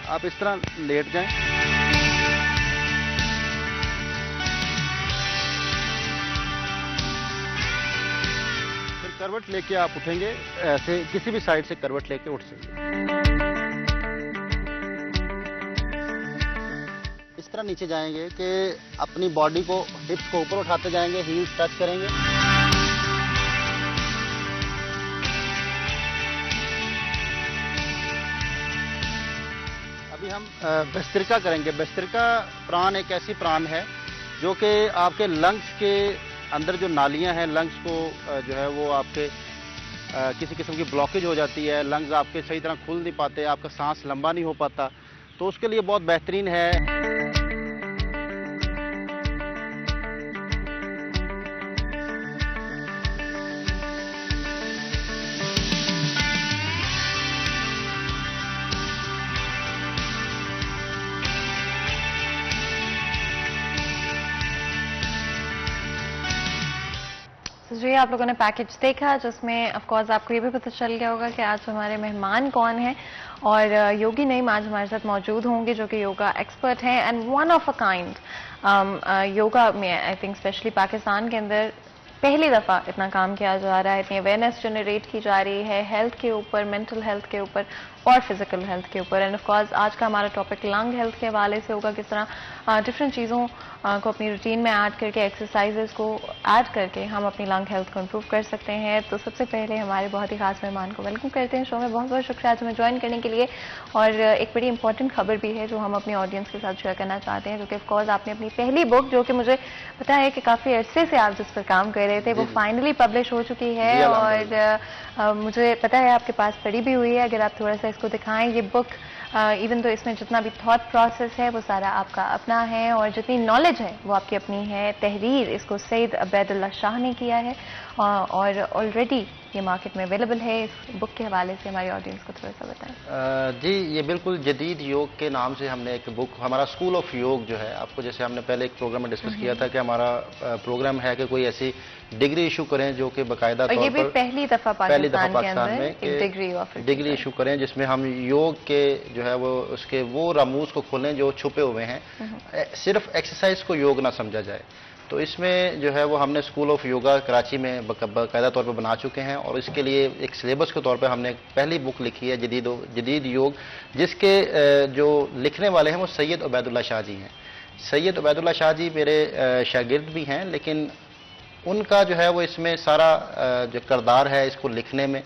आप इस तरह लेट जाएं। फिर करवट लेके आप उठेंगे, ऐसे किसी भी साइड से करवट लेके उठ सकते। इस तरह नीचे जाएंगे कि अपनी बॉडी को, हिप्स को ऊपर उठाते जाएंगे, हील्स टच करेंगे। अभी हम भस्त्रिका करेंगे। भस्त्रिका प्राण एक ऐसी प्राण है जो कि आपके लंग्स के अंदर जो नालियां हैं लंग्स को जो है वो आपके किसी किस्म की ब्लॉकेज हो जाती है, लंग्स आपके सही तरह खुल नहीं पाते, आपका सांस लंबा नहीं हो पाता, तो उसके लिए बहुत बेहतरीन है। तो जी आप लोगों ने पैकेज देखा जिसमें ऑफ कोर्स आपको ये भी पता चल गया होगा कि आज हमारे मेहमान कौन हैं और योगी नईम आज हमारे साथ मौजूद होंगे जो कि योगा एक्सपर्ट हैं and one of a kind yoga में आई थिंक स्पेशली पाकिस्तान के अंदर पहली दफ़ा इतना काम किया जा रहा है, इतनी अवेयरनेस जनरेट की जा रही है हेल्थ के ऊपर, मेंटल हेल्थ के ऊपर और फिजिकल हेल्थ के ऊपर। एंड ऑफ कोर्स आज का हमारा टॉपिक लंग हेल्थ के हवाले से होगा, किस तरह डिफरेंट चीज़ों को अपनी रूटीन में ऐड करके, एक्सरसाइजेस को ऐड करके हम अपनी लंग हेल्थ को इम्प्रूव कर सकते हैं। तो सबसे पहले हमारे बहुत ही खास मेहमान को वेलकम करते हैं शो में। बहुत बहुत शुक्रिया आज हमें ज्वाइन करने के लिए। और एक बड़ी इंपॉर्टेंट खबर भी है जो हम अपनी ऑडियंस के साथ शेयर करना चाहते हैं, क्योंकि ऑफकोर्स आपने अपनी पहली बुक, जो कि मुझे पता है कि काफ़ी अरसे से आप जिस पर काम कर रहे थे, वो फाइनली पब्लिश हो चुकी है और मुझे पता है आपके पास पढ़ी भी हुई है। अगर आप थोड़ा सा इसको दिखाएं, ये बुक इवन तो इसमें जितना भी थॉट प्रोसेस है वो सारा आपका अपना है और जितनी नॉलेज है वो आपकी अपनी है। तहरीर इसको सैयद अबैदुल्ला शाह ने किया है और ऑलरेडी ये मार्केट में अवेलेबल है। इस बुक के हवाले से हमारी ऑडियंस को थोड़ा सा बताएं। जी, ये बिल्कुल जदीद योग के नाम से हमने एक बुक, हमारा स्कूल ऑफ योग जो है, आपको जैसे हमने पहले एक प्रोग्राम में डिस्कस किया था कि हमारा प्रोग्राम है कि कोई ऐसी डिग्री इशू करें जो कि बाकायदा तौर पर पहली दफ़ा पाकिस्तान में डिग्री इशू करें, जिसमें हम योग के जो है वो उसके वो रामूज को खोलें जो छुपे हुए हैं। सिर्फ एक्सरसाइज को योग ना समझा जाए। तो इसमें जो है वो हमने स्कूल ऑफ योगा कराची में बाकायदा तौर पर बना चुके हैं और इसके लिए एक सिलेबस के तौर पर हमने पहली बुक लिखी है जदीद योग, जिसके जो लिखने वाले हैं वो सैयद अबैदुल्ला शाह जी हैं। सैयद अबैदुल्ला शाह जी मेरे शागिर्द भी हैं, लेकिन उनका जो है वो इसमें सारा जो किरदार है इसको लिखने में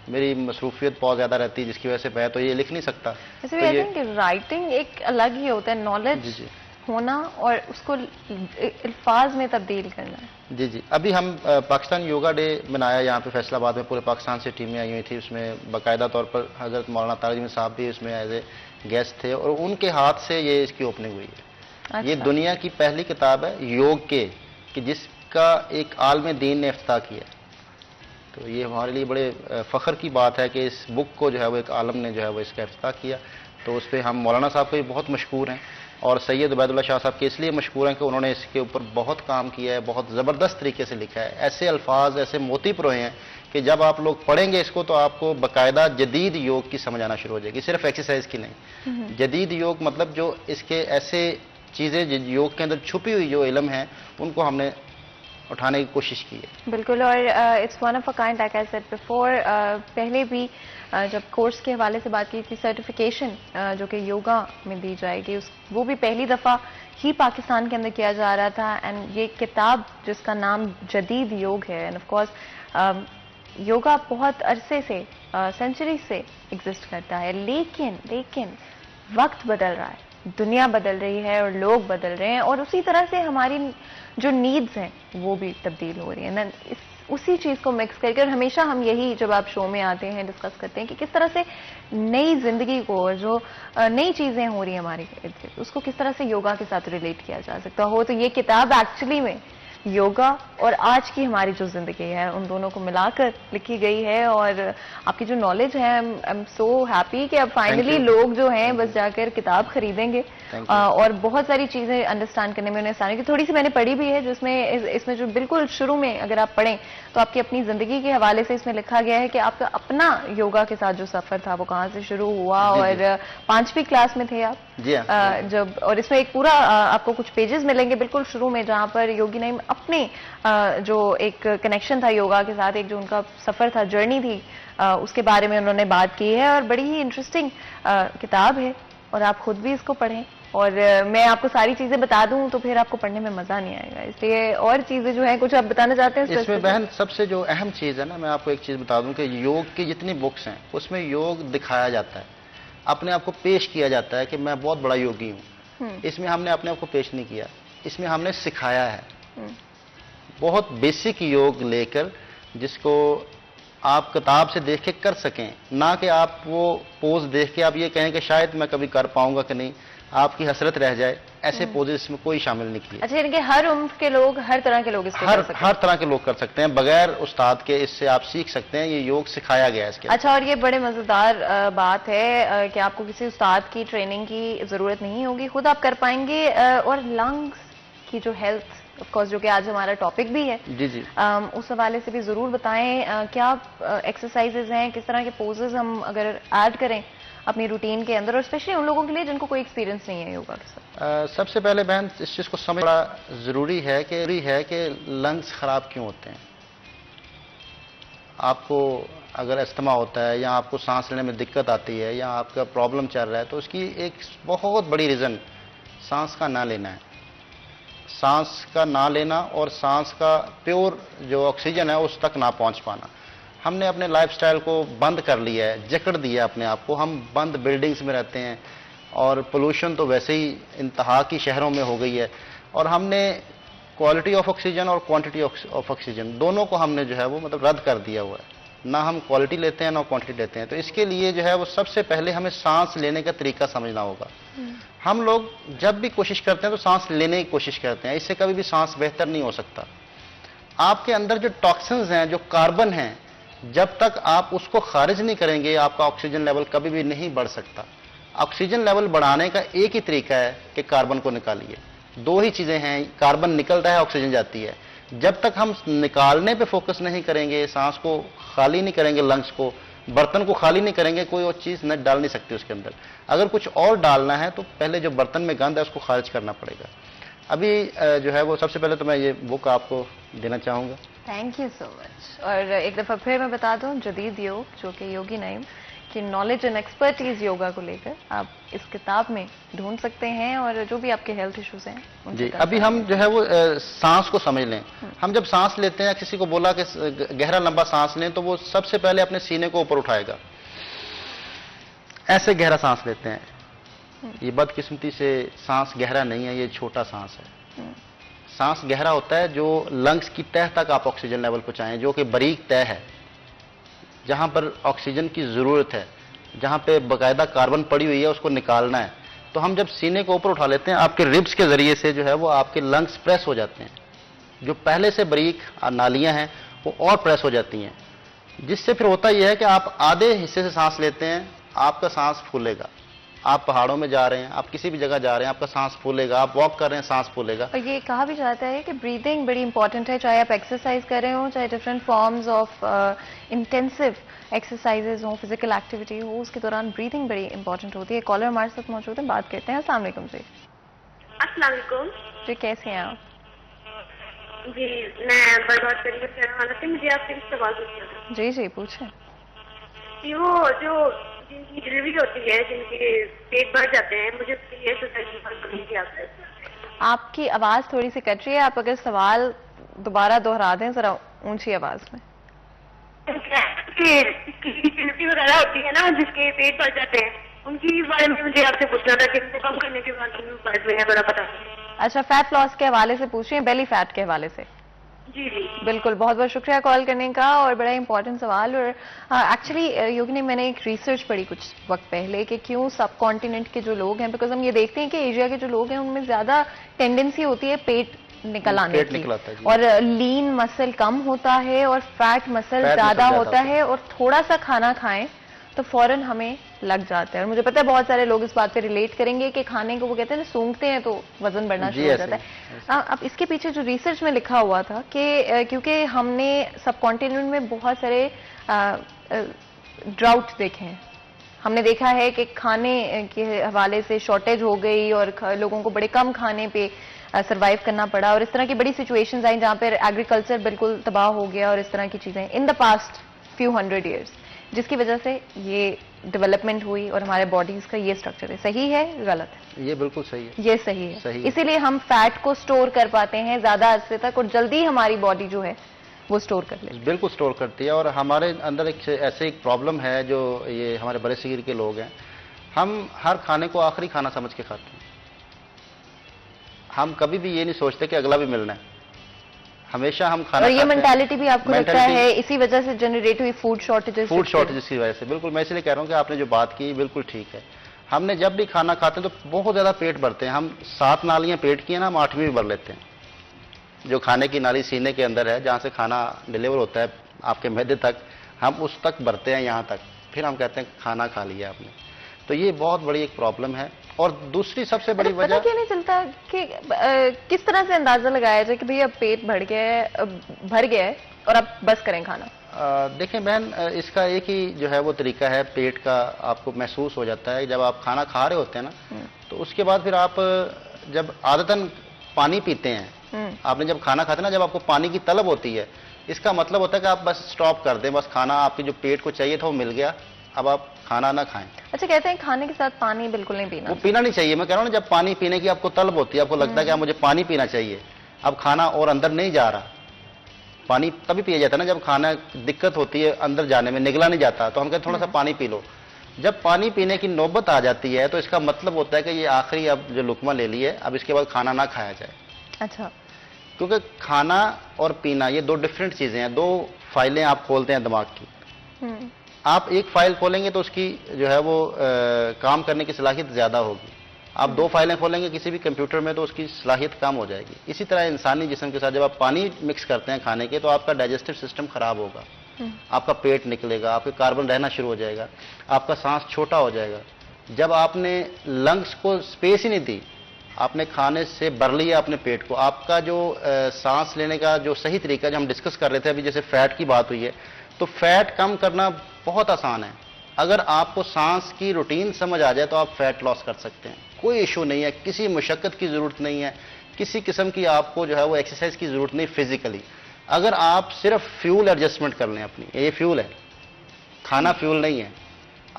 मेरी मसरूफियत बहुत ज़्यादा रहती है, जिसकी वजह से मैं तो ये लिख नहीं सकता। तो राइटिंग एक अलग ही होता है, नॉलेज होना और उसको अल्फाज में तब्दील करना है। जी जी, अभी हम पाकिस्तान योगा डे मनाया यहाँ पे फैसलाबाद में, पूरे पाकिस्तान से टीमें आई हुई थी। उसमें बाकायदा तौर पर हज़रत मौलाना तारिक साहब भी उसमें एज ए गेस्ट थे और उनके हाथ से ये इसकी ओपनिंग हुई है। अच्छा। ये दुनिया की पहली किताब है योग के कि जिसका एक आलम दीन ने इफ्तिताह किया। तो ये हमारे लिए बड़े फ़ख्र की बात है कि इस बुक को जो है वो एक आलम ने जो है वो इसका इफ्तिताह किया। तो उस पर हम मौलाना साहब को भी बहुत मशकूर हैं और सैयद अबैदुल्ला शाह साहब के इसलिए मशहूर हैं कि उन्होंने इसके ऊपर बहुत काम किया है, बहुत ज़बरदस्त तरीके से लिखा है। ऐसे अल्फाज, ऐसे मोती पिरोए हैं कि जब आप लोग पढ़ेंगे इसको तो आपको बाकायदा जदीद योग की समझ आना शुरू हो जाएगी, सिर्फ एक्सरसाइज की नहीं। जदीद योग मतलब जो इसके ऐसे चीज़ें योग के अंदर छुपी हुई जो इल्म है उनको हमने उठाने की कोशिश की है। बिल्कुल, और it's one of a kind, like I said before. पहले भी जब कोर्स के हवाले से बात की थी, सर्टिफिकेशन जो कि योगा में दी जाएगी वो भी पहली दफ़ा ही पाकिस्तान के अंदर किया जा रहा था। एंड ये किताब जिसका नाम जदीद योग है, एंड ऑफ कोर्स योगा बहुत अरसे से, सेंचुरी से एग्जिस्ट करता है, लेकिन वक्त बदल रहा है, दुनिया बदल रही है और लोग बदल रहे हैं और उसी तरह से हमारी जो नीड्स हैं वो भी तब्दील हो रही है ना। उसी चीज़ को मिक्स करके, और हमेशा हम यही जब आप शो में आते हैं डिस्कस करते हैं कि किस तरह से नई जिंदगी को, जो नई चीज़ें हो रही हैं हमारी, उसको किस तरह से योगा के साथ रिलेट किया जा सकता हो। तो ये किताब एक्चुअली में योगा और आज की हमारी जो जिंदगी है उन दोनों को मिलाकर लिखी गई है। और आपकी जो नॉलेज है, आई एम सो हैप्पी कि अब फाइनली लोग जो हैं बस जाकर किताब खरीदेंगे और बहुत सारी चीजें अंडरस्टैंड करने में उन्हें आसानी की। थोड़ी सी मैंने पढ़ी भी है जिसमें इसमें जो बिल्कुल शुरू में अगर आप पढ़ें तो आपकी अपनी जिंदगी के हवाले से इसमें लिखा गया है कि आपका अपना योगा के साथ जो सफर था वो कहाँ से शुरू हुआ। और 5वीं क्लास में थे आप जब, और इसमें एक पूरा आपको कुछ पेजेस मिलेंगे बिल्कुल शुरू में जहाँ पर योगी नईम अपने जो एक कनेक्शन था योगा के साथ, एक जो उनका सफर था, जर्नी थी, उसके बारे में उन्होंने बात की है। और बड़ी ही इंटरेस्टिंग किताब है और आप खुद भी इसको पढ़ें। और मैं आपको सारी चीजें बता दूं तो फिर आपको पढ़ने में मजा नहीं आएगा, इसलिए और चीजें जो हैं कुछ आप बताना चाहते हैं इसमें? बहन, सबसे जो अहम चीज है ना, मैं आपको एक चीज बता दूं कि योग की जितनी बुक्स हैं उसमें योग दिखाया जाता है, अपने आप को पेश किया जाता है कि मैं बहुत बड़ा योगी हूँ। इसमें हमने अपने आप को पेश नहीं किया, इसमें हमने सिखाया है। बहुत बेसिक योग लेकर जिसको आप किताब से देख के कर सकें, ना कि आप वो पोज देख के आप ये कहें कि शायद मैं कभी कर पाऊंगा कि नहीं, आपकी हसरत रह जाए। ऐसे पोजेस में कोई शामिल नहीं किए। अच्छा, यानी कि हर उम्र के लोग, हर तरह के लोग इसको कर सकते हैं? हर तरह के लोग कर सकते हैं, बगैर उस्ताद के इससे आप सीख सकते हैं। ये योग सिखाया गया है इसके। अच्छा, और ये बड़े मजेदार बात है कि आपको किसी उस्ताद की ट्रेनिंग की जरूरत नहीं होगी, खुद आप कर पाएंगे। और लंग्स की जो हेल्थ, ऑफ कोर्स, जो कि आज हमारा टॉपिक भी है, जी जी, उस हवाले से भी जरूर बताएं। क्या एक्सरसाइजेज हैं, किस तरह के पोजेज हम अगर ऐड करें अपनी रूटीन के अंदर, और स्पेशली उन लोगों के लिए जिनको कोई एक्सपीरियंस नहीं है योगा के साथ? सबसे पहले बहन इस चीज को समझना जरूरी है कि लंग्स खराब क्यों होते हैं। आपको अगर अस्थमा होता है या आपको सांस लेने में दिक्कत आती है या आपका प्रॉब्लम चल रहा है, तो उसकी एक बहुत बड़ी रीजन सांस का ना लेना है। सांस का ना लेना और सांस का प्योर जो ऑक्सीजन है उस तक ना पहुंच पाना। हमने अपने लाइफस्टाइल को बंद कर लिया है, जकड़ दिया अपने आप को। हम बंद बिल्डिंग्स में रहते हैं और पोल्यूशन तो वैसे ही इंतहा की शहरों में हो गई है, और हमने क्वालिटी ऑफ ऑक्सीजन और क्वांटिटी ऑफ ऑक्सीजन दोनों को हमने जो है वो मतलब रद्द कर दिया हुआ है। ना हम क्वालिटी लेते हैं ना क्वांटिटी लेते हैं। तो इसके लिए जो है वो सबसे पहले हमें सांस लेने का तरीका समझना होगा। हम लोग जब भी कोशिश करते हैं तो सांस लेने की कोशिश करते हैं, इससे कभी भी सांस बेहतर नहीं हो सकता। आपके अंदर जो टॉक्सिन्स हैं, जो कार्बन हैं, जब तक आप उसको खारिज नहीं करेंगे आपका ऑक्सीजन लेवल कभी भी नहीं बढ़ सकता। ऑक्सीजन लेवल बढ़ाने का एक ही तरीका है कि कार्बन को निकालिए। दो ही चीजें हैं, कार्बन निकलता है, ऑक्सीजन जाती है। जब तक हम निकालने पे फोकस नहीं करेंगे, सांस को खाली नहीं करेंगे, लंग्स को, बर्तन को खाली नहीं करेंगे, कोई और चीज न डाल नहीं सकती उसके अंदर। अगर कुछ और डालना है तो पहले जो बर्तन में गंद है उसको खारिज करना पड़ेगा। अभी जो है वो सबसे पहले तो मैं ये बुक आपको देना चाहूंगा। Thank you so much. और एक दफा फिर मैं बता दूं, जदीद योग, जो कि योगी नईम की नॉलेज एंड एक्सपर्टीज योगा को लेकर आप इस किताब में ढूंढ सकते हैं, और जो भी आपके हेल्थ इश्यूज हैं जी। अभी हम जो है वो सांस को समझ लें। हम जब सांस लेते हैं, किसी को बोला कि गहरा लंबा सांस लें, तो वो सबसे पहले अपने सीने को ऊपर उठाएगा, ऐसे गहरा सांस लेते हैं। ये बदकिस्मती से सांस गहरा नहीं है, ये छोटा सांस है। सांस गहरा होता है जो लंग्स की तह तक आप ऑक्सीजन लेवल पहुंचाएं, जो कि बारीक तह है, जहां पर ऑक्सीजन की जरूरत है, जहां पे बाकायदा कार्बन पड़ी हुई है, उसको निकालना है। तो हम जब सीने को ऊपर उठा लेते हैं, आपके रिब्स के जरिए से जो है वो आपके लंग्स प्रेस हो जाते हैं। जो पहले से बारीक नालियां हैं वो और प्रेस हो जाती हैं, जिससे फिर होता यह है कि आप आधे हिस्से से सांस लेते हैं, आपका सांस फूलेगा। आप पहाड़ों में जा रहे हैं, आप किसी भी जगह जा रहे हैं, आपका सांस फूलेगा। आप वॉक कर रहे हैं, सांस फूलेगा। और ये कहा भी जाता है कि ब्रीदिंग बड़ी इंपॉर्टेंट है, चाहे आप एक्सरसाइज कर रहे हो, चाहे different forms of intensive exercises हो, फिजिकल एक्टिविटी हो, उसके दौरान ब्रीदिंग बड़ी इंपॉर्टेंट होती है। कॉलर हमारे साथ मौजूद है, बात करते हैं। अस्सलाम वालेकुम जी। अस्सलाम वालेकुम जी, कैसे हैं आप? जी, मैं बर्बाद करीब से रहने वाला थी। मुझे आपसे एक सवाल पूछना था। जी जी, पूछें। कि वो जो जिनकी डिलीवरी होती है, जिनके पेट भर जाते हैं, मुझे उसके लिए एक्सरसाइज करनी थी आपसे। आपकी आवाज थोड़ी सी कट रही है, आप अगर सवाल दोबारा दोहरा दें जरा ऊंची आवाज में। डिलीवरी वगैरह होती है ना, जिसके पेट भर जाते हैं, उनकी बारे में मुझे आपसे पूछना था कि इनको कम करने के बाद बड़ा पता। अच्छा, फैट लॉस के हवाले से पूछ रही हैं, बेली फैट के हवाले से? जी जी बिल्कुल, बहुत बहुत शुक्रिया कॉल करने का, और बड़ा इंपॉर्टेंट सवाल। और एक्चुअली योगी ने, मैंने एक रिसर्च पढ़ी कुछ वक्त पहले कि क्यों सब कॉन्टिनेंट के जो लोग हैं, बिकॉज हम ये देखते हैं कि एशिया के जो लोग हैं उनमें ज्यादा टेंडेंसी होती है पेट निकल आने की, और लीन मसल कम होता है और फैट मसल ज्यादा होता है, और थोड़ा सा खाना खाएं तो फौरन हमें लग जाता है। और मुझे पता है बहुत सारे लोग इस बात पे रिलेट करेंगे कि खाने को वो कहते हैं ना, सूंघते हैं तो वजन बढ़ना शुरू हो जाता है। अब इसके पीछे जो रिसर्च में लिखा हुआ था कि क्योंकि हमने सब कॉन्टिनेंट में बहुत सारे ड्राउट देखे हैं, हमने देखा है कि खाने के हवाले से शॉर्टेज हो गई और लोगों को बड़े कम खाने पे सरवाइव करना पड़ा, और इस तरह की बड़ी सिचुएशंस आई जहां पर एग्रीकल्चर बिल्कुल तबाह हो गया, और इस तरह की चीजें in the past few 100 years, जिसकी वजह से ये डेवलपमेंट हुई और हमारे बॉडीज का ये स्ट्रक्चर है। सही है, गलत है? ये बिल्कुल सही है। ये सही है। इसीलिए हम फैट को स्टोर कर पाते हैं ज्यादा अरसे तक, और जल्दी हमारी बॉडी जो है वो स्टोर कर लेती है। बिल्कुल स्टोर करती है। और हमारे अंदर ऐसे एक प्रॉब्लम है, जो ये हमारे बड़े शरीर के लोग हैं, हम हर खाने को आखिरी खाना समझ के खाते हैं। हम कभी भी ये नहीं सोचते कि अगला भी मिलना है। हमेशा हम खाना और ये खाते हैं। मेंटालिटी भी आपको लगता Mentality- है इसी वजह से जनरेट हुई फूड शॉर्टेजेस? फूड शॉर्टेजेस की वजह से, बिल्कुल। मैं इसलिए कह रहा हूँ कि आपने जो बात की बिल्कुल ठीक है। हमने जब भी खाना खाते हैं तो बहुत ज़्यादा पेट भरते हैं। हम 7 नालियाँ पेट की हैं ना, हम 8वीं भी भर लेते हैं। जो खाने की नाली सीने के अंदर है, जहाँ से खाना डिलीवर होता है आपके मैदे तक, हम उस तक भरते हैं, यहाँ तक, फिर हम कहते हैं खाना खा लिया आपने। तो ये बहुत बड़ी एक प्रॉब्लम है। और दूसरी सबसे बड़ी पता वजह, क्यों नहीं चलता कि किस तरह से अंदाजा लगाया जाए कि भैया अब पेट भर गया है, भर गया है और अब बस करें खाना? देखें बहन, इसका एक ही जो है वो तरीका है, पेट का आपको महसूस हो जाता है जब आप खाना खा रहे होते हैं ना, तो उसके बाद फिर आप जब आदतन पानी पीते हैं, आपने जब खाना खाते हैं ना, जब आपको पानी की तलब होती है, इसका मतलब होता है कि आप बस स्टॉप कर दें, बस खाना आपके जो पेट को चाहिए था वो मिल गया, अब आप खाना ना खाएं। अच्छा, कहते हैं खाने के साथ पानी बिल्कुल नहीं पीना? वो पीना नहीं चाहिए। मैं कह रहा हूँ ना, जब पानी पीने की आपको तलब होती है, आपको लगता है कि मुझे पानी पीना चाहिए, अब खाना और अंदर नहीं जा रहा। पानी तभी पिया जाता है ना जब खाना दिक्कत होती है अंदर जाने में, निगला नहीं जाता, तो हम कहते थोड़ा सा पानी पी लो। जब पानी पीने की नौबत आ जाती है तो इसका मतलब होता है कि ये आखिरी अब जो लुकमा ले ली है, अब इसके बाद खाना ना खाया जाए। अच्छा। क्योंकि खाना और पीना ये 2 डिफरेंट चीजें हैं, 2 फाइलें आप खोलते हैं दिमाग की। आप एक फाइल खोलेंगे तो उसकी जो है वो काम करने की सलाहियत ज्यादा होगी। आप 2 फाइलें खोलेंगे किसी भी कंप्यूटर में तो उसकी सलाहियत कम हो जाएगी। इसी तरह इंसानी जिस्म के साथ जब आप पानी मिक्स करते हैं खाने के, तो आपका डाइजेस्टिव सिस्टम खराब होगा, आपका पेट निकलेगा, आपके कार्बन रहना शुरू हो जाएगा, आपका सांस छोटा हो जाएगा। जब आपने लंग्स को स्पेस ही नहीं दी, आपने खाने से भर लिया अपने पेट को, आपका जो सांस लेने का जो सही तरीका जो हम डिस्कस कर रहे थे अभी, जैसे फैट की बात हुई है, तो फैट कम करना बहुत आसान है। अगर आपको सांस की रूटीन समझ आ जाए तो आप फैट लॉस कर सकते हैं, कोई इशू नहीं है, किसी मुशक्कत की जरूरत नहीं है, किसी किस्म की आपको जो है वो एक्सरसाइज की जरूरत नहीं फिजिकली। अगर आप सिर्फ फ्यूल एडजस्टमेंट कर लें अपनी, ये फ्यूल है, खाना फ्यूल नहीं है।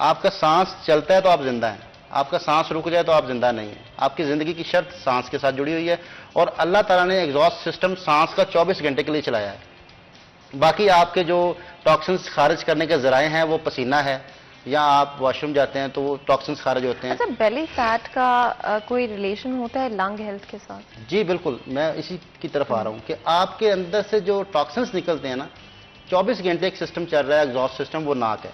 आपका सांस चलता है तो आप जिंदा हैं, आपका सांस रुक जाए तो आप जिंदा नहीं है। आपकी जिंदगी की शर्त सांस के साथ जुड़ी हुई है, और अल्लाह ताला ने एग्जॉस्ट सिस्टम सांस का 24 घंटे के लिए चलाया है। बाकी आपके जो टॉक्सिन्स खारिज करने के जराए हैं वो पसीना है, या आप वॉशरूम जाते हैं तो वो टॉक्सिन्स खारिज होते हैं। अच्छा, बेली फैट का कोई रिलेशन होता है लंग हेल्थ के साथ? जी बिल्कुल, मैं इसी की तरफ आ रहा हूँ कि आपके अंदर से जो टॉक्सिन्स निकलते हैं ना, 24 घंटे एक सिस्टम चल रहा है, एग्जॉस्ट सिस्टम, वो नाक है।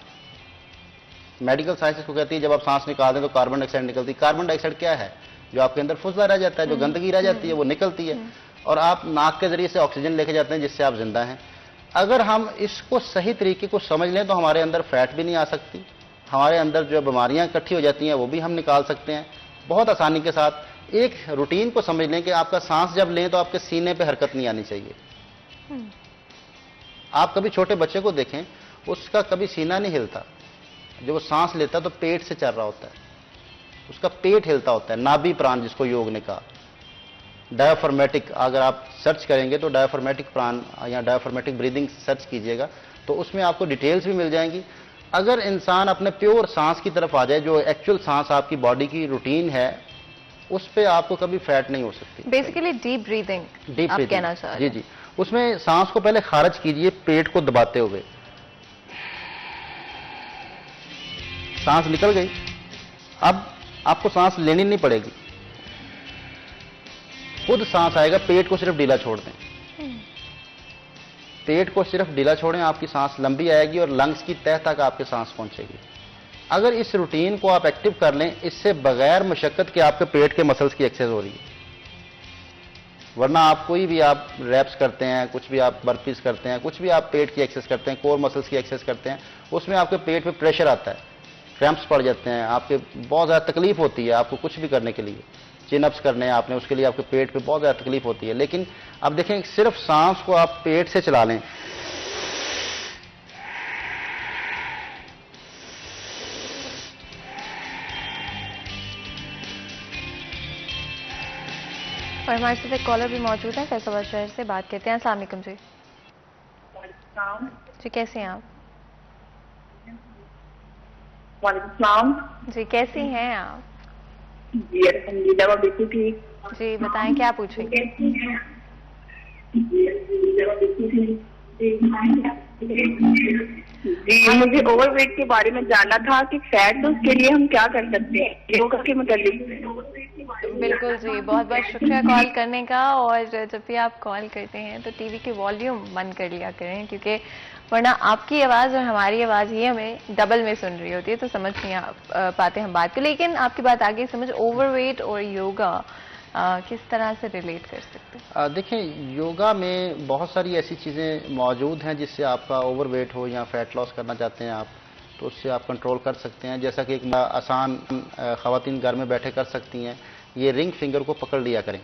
मेडिकल साइंस को कहती है जब आप सांस निकाल दें तो कार्बन डाइऑक्साइड निकलती है। कार्बन डाइऑक्साइड क्या है? जो आपके अंदर फुजला रह जाता है, जो गंदगी रह जाती है वो निकलती है, और आप नाक के जरिए से ऑक्सीजन लेके जाते हैं जिससे आप जिंदा हैं। अगर हम इसको सही तरीके को समझ लें तो हमारे अंदर फैट भी नहीं आ सकती, हमारे अंदर जो बीमारियां इकट्ठी हो जाती हैं वो भी हम निकाल सकते हैं बहुत आसानी के साथ। एक रूटीन को समझ लें कि आपका सांस जब लें तो आपके सीने पे हरकत नहीं आनी चाहिए। आप कभी छोटे बच्चे को देखें, उसका कभी सीना नहीं हिलता, जब वो सांस लेता है तो पेट से चल रहा होता है, उसका पेट हिलता होता है, नाभि प्राण जिसको योग ने कहा, डायफ्रामेटिक। अगर आप सर्च करेंगे तो डायफ्रामेटिक प्राण या डायफ्रामेटिक ब्रीदिंग सर्च कीजिएगा तो उसमें आपको डिटेल्स भी मिल जाएंगी। अगर इंसान अपने प्योर सांस की तरफ आ जाए, जो एक्चुअल सांस आपकी बॉडी की रूटीन है, उस पे आपको कभी फैट नहीं हो सकती। बेसिकली डीप ब्रीदिंग आप कहना चाह रहे हैं? जी जी, उसमें सांस को पहले खारिज कीजिए पेट को दबाते हुए, सांस निकल गई, अब आपको सांस लेनी नहीं पड़ेगी, खुद सांस आएगा। पेट को सिर्फ ढीला छोड़ दें, पेट को सिर्फ ढीला छोड़ें, आपकी सांस लंबी आएगी और लंग्स की तह तक आपकी सांस पहुंचेगी। अगर इस रूटीन को आप एक्टिव कर लें, इससे बगैर मशक्कत के आपके पेट के मसल्स की एक्सरसाइज हो रही है। वरना आप कोई भी आप रैप्स करते हैं, कुछ भी आप बर्पीज करते हैं, कुछ भी आप पेट की एक्सरसाइज करते हैं, कोर मसल्स की एक्सरसाइज करते हैं, उसमें आपके पेट पे प्रेशर आता है, क्रैम्प्स पड़ जाते हैं, आपके बहुत ज़्यादा तकलीफ होती है आपको कुछ भी करने के लिए। चिनअप्स करने हैं आपने, उसके लिए आपके पेट पे बहुत ज़्यादा तकलीफ होती है। लेकिन अब देखें, सिर्फ सांस को आप पेट से चला लें, और हमारे साथ एक कॉलर भी मौजूद है फैसलाबाद शहर से, बात करते हैं। अस्सलाम वालेकुम जी। जी कैसे हैं आप? वालेकुम जी कैसी हैं आप? जी अल्हम्दुलिल्लाह, मैं बिल्कुल ठीक। जी बताएं क्या पूछेंगे? जी मुझे ओवरवेट के बारे में जानना था कि फैट लॉस के लिए हम क्या कर सकते हैं, योगा के मुताबिक। बिल्कुल जी, बहुत बहुत शुक्रिया कॉल करने का। और जब भी आप कॉल करते हैं तो टीवी की वॉल्यूम बंद कर लिया करें, क्योंकि वरना आपकी आवाज़ और हमारी आवाज़ ही हमें डबल में सुन रही होती है, तो समझ नहीं पाते हम बात को। लेकिन आपकी बात आगे समझ, ओवरवेट और योगा किस तरह से रिलेट कर सकते हैं? देखिए, योगा में बहुत सारी ऐसी चीज़ें मौजूद हैं जिससे आपका ओवरवेट हो या फैट लॉस करना चाहते हैं आप, तो उससे आप कंट्रोल कर सकते हैं। जैसा कि एक आसान ख़वातीन घर में बैठे कर सकती हैं, ये रिंग फिंगर को पकड़ लिया करें,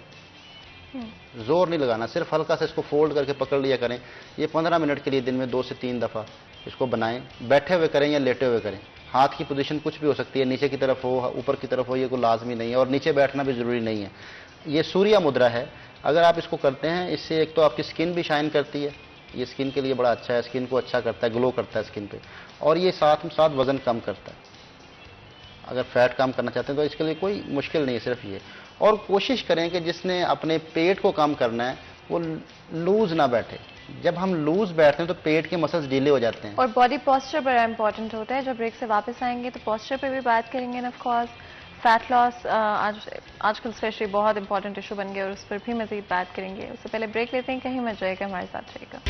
जोर नहीं लगाना, सिर्फ हल्का से इसको फोल्ड करके पकड़ लिया करें। ये 15 मिनट के लिए दिन में 2 से 3 दफ़ा इसको बनाएं। बैठे हुए करें या लेटे हुए करें, हाथ की पोजीशन कुछ भी हो सकती है, नीचे की तरफ हो, ऊपर की तरफ हो, ये कोई लाजमी नहीं है। और नीचे बैठना भी ज़रूरी नहीं है। ये सूर्य मुद्रा है, अगर आप इसको करते हैं, इससे एक तो आपकी स्किन भी शाइन करती है, ये स्किन के लिए बड़ा अच्छा है, स्किन को अच्छा करता है, ग्लो करता है स्किन पे, और ये साथ में साथ वज़न कम करता है। अगर फैट कम करना चाहते हैं तो इसके लिए कोई मुश्किल नहीं है, सिर्फ ये। और कोशिश करें कि जिसने अपने पेट को कम करना है वो लूज ना बैठे। जब हम लूज बैठते हैं तो पेट के मसल्स ढीले हो जाते हैं। और बॉडी पोस्चर बड़ा इंपॉर्टेंट होता है। जब ब्रेक से वापस आएंगे तो पोस्चर पे भी बात करेंगे। End of course fat loss आजकल स्पेशली बहुत इंपॉर्टेंट इशू बन गया और उस पर भी मजीद बात करेंगे। उससे पहले ब्रेक लेते हैं, कहीं मत जाएगा, हमारे साथ रहेगा।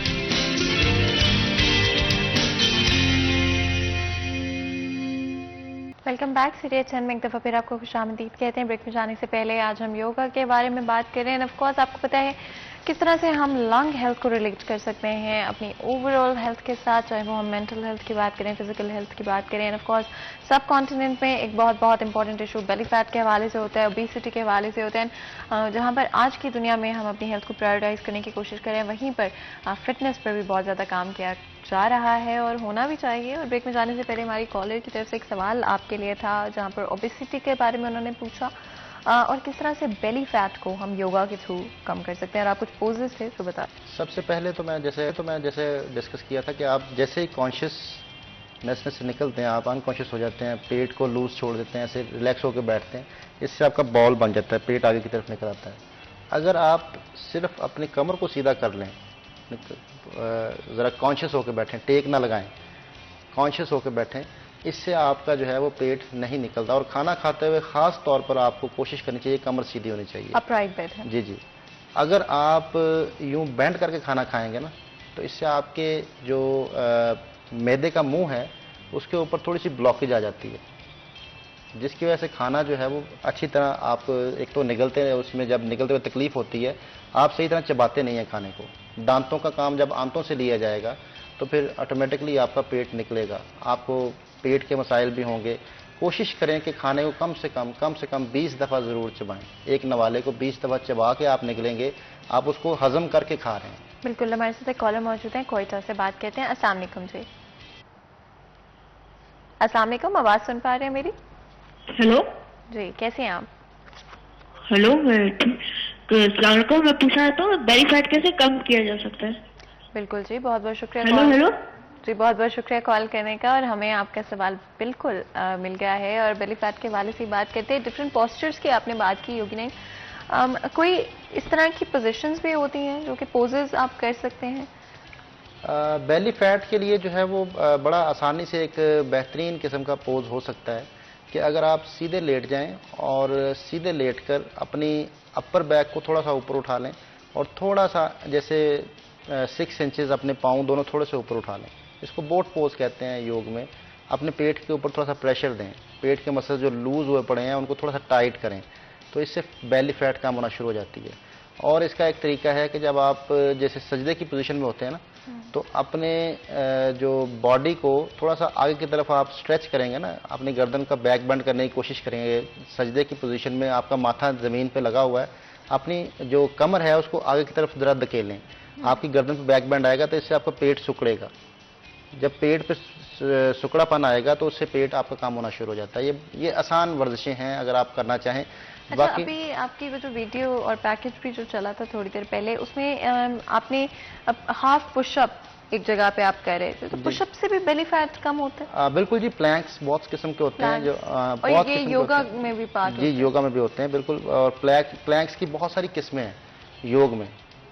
Welcome back. सीरियल 10 में एक दफ़ा फिर आपको खुशामदीद कहते हैं। ब्रेक में जाने से पहले आज हम योगा के बारे में बात कर रहे हैं। ऑफ कोर्स आपको पता है किस तरह से हम लंग हेल्थ को रिलेट कर सकते हैं अपनी ओवरऑल हेल्थ के साथ, चाहे वो हम मेंटल हेल्थ की बात करें, फिजिकल हेल्थ की बात करें। ऑफ कोर्स सब कॉन्टिनेंट में एक बहुत इंपॉर्टेंट इशू बेली फैट के हवाले से होता है, ओबेसिटी के हवाले से होता है। जहाँ पर आज की दुनिया में हम अपनी हेल्थ को प्रायोरिटाइज करने की कोशिश करें, वहीं पर फिटनेस पर भी बहुत ज़्यादा काम किया जा रहा है और होना भी चाहिए। और ब्रेक में जाने से पहले हमारी कॉलर की तरफ से एक सवाल आपके लिए था, जहाँ पर ओबेसिटी के बारे में उन्होंने पूछा और किस तरह से बेली फैट को हम योगा के थ्रू कम कर सकते हैं। और आप कुछ पोजेस थे जो बता। सबसे पहले तो मैं जैसे डिस्कस किया था कि आप जैसे ही कॉन्शियसनेस से निकलते हैं, आप अनकॉन्शियस हो जाते हैं, पेट को लूज छोड़ देते हैं, ऐसे रिलैक्स होकर बैठते हैं, इससे आपका बॉल बन जाता है, पेट आगे की तरफ निकल आता है। अगर आप सिर्फ अपनी कमर को सीधा कर लें, ज़रा कॉन्शियस होकर बैठें, टेक ना लगाएं, कॉन्शियस होकर बैठें, इससे आपका जो है वो पेट नहीं निकलता। और खाना खाते हुए ख़ास तौर पर आपको कोशिश करनी चाहिए कमर सीधी होनी चाहिए, अपराइट बैठ है। जी। अगर आप यूं बेंड करके खाना खाएंगे ना, तो इससे आपके जो मैदे का मुंह है उसके ऊपर थोड़ी सी ब्लॉकेज आ जाती है, जिसकी वजह से खाना जो है वो अच्छी तरह आप एक तो निगलते, उसमें जब निगलते हुए तकलीफ होती है, आप सही तरह चबाते नहीं हैं खाने को। दांतों का काम जब आंतों से लिया जाएगा तो फिर ऑटोमेटिकली आपका पेट निकलेगा, आपको पेट के मसाइल भी होंगे। कोशिश करें कि खाने को कम से कम 20 दफ़ा ज़रूर चबाएं। एक नवाले को 20 दफ़ा चबा के आप निकलेंगे, आप उसको हजम करके खा रहे हैं। बिल्कुल। हमारे साथ एक कॉलर मौजूद है, कोयटा से बात करते हैं। अस्सलाम वालेकुम जी। अस्सलाम वालेकुम, आवाज़ सुन पा रहे हैं मेरी? हेलो जी, कैसे हैं आप? हेलो, अस्सलाम वालेकुम। मैं पूछना चाहता हूँ बेली फैट कैसे कम किया जा सकता है? बिल्कुल जी, बहुत बहुत शुक्रिया। हेलो जी, बहुत बहुत शुक्रिया कॉल करने का। और हमें आपका सवाल बिल्कुल मिल गया है। और बेली फैट के हवाले से बात करते हैं। डिफरेंट पोस्चर्स की आपने बात की योगी ने, कोई इस तरह की पोजीशंस भी होती हैं जो कि पोजेस आप कर सकते हैं? बेली फैट के लिए जो है वो बड़ा आसानी से एक बेहतरीन किस्म का पोज हो सकता है कि अगर आप सीधे लेट जाएं और सीधे लेटकर अपनी अपर बैक को थोड़ा सा ऊपर उठा लें और थोड़ा सा जैसे 6 इंचेस अपने पाँव दोनों थोड़े से ऊपर उठा लें। इसको बोट पोज कहते हैं योग में। अपने पेट के ऊपर थोड़ा सा प्रेशर दें, पेट के मसल जो लूज हुए पड़े हैं उनको थोड़ा सा टाइट करें, तो इससे बेली फैट कम होना शुरू हो जाती है। और इसका एक तरीका है कि जब आप जैसे सजदे की पोजीशन में होते हैं ना, तो अपने जो बॉडी को थोड़ा सा आगे की तरफ आप स्ट्रेच करेंगे ना, अपनी गर्दन का बैक बेंड करने की कोशिश करेंगे। सजदे की पोजीशन में आपका माथा ज़मीन पे लगा हुआ है, अपनी जो कमर है उसको आगे की तरफ ज़रा धकेलें, आपकी गर्दन पे बैक बेंड आएगा तो इससे आपका पेट सिकुड़ेगा। जब पेट पे सिकुड़ापन आएगा तो उससे पेट आपका काम होना शुरू हो जाता है। ये आसान वर्जिशें हैं अगर आप करना चाहें। अच्छा, अभी आपकी वो जो वीडियो और पैकेज भी जो चला था थोड़ी देर पहले, उसमें आपने हाफ पुशअप एक जगह पे आप कर रहे थे, तो पुशअप से भी बेली फैट कम होता है? बिल्कुल जी, प्लैंक्स बहुत किस्म के होते हैं जो और ये योगा में भी पार्ट जी, योगा में भी होते हैं बिल्कुल। और प्लैंक्स की बहुत सारी किस्में हैं योग में,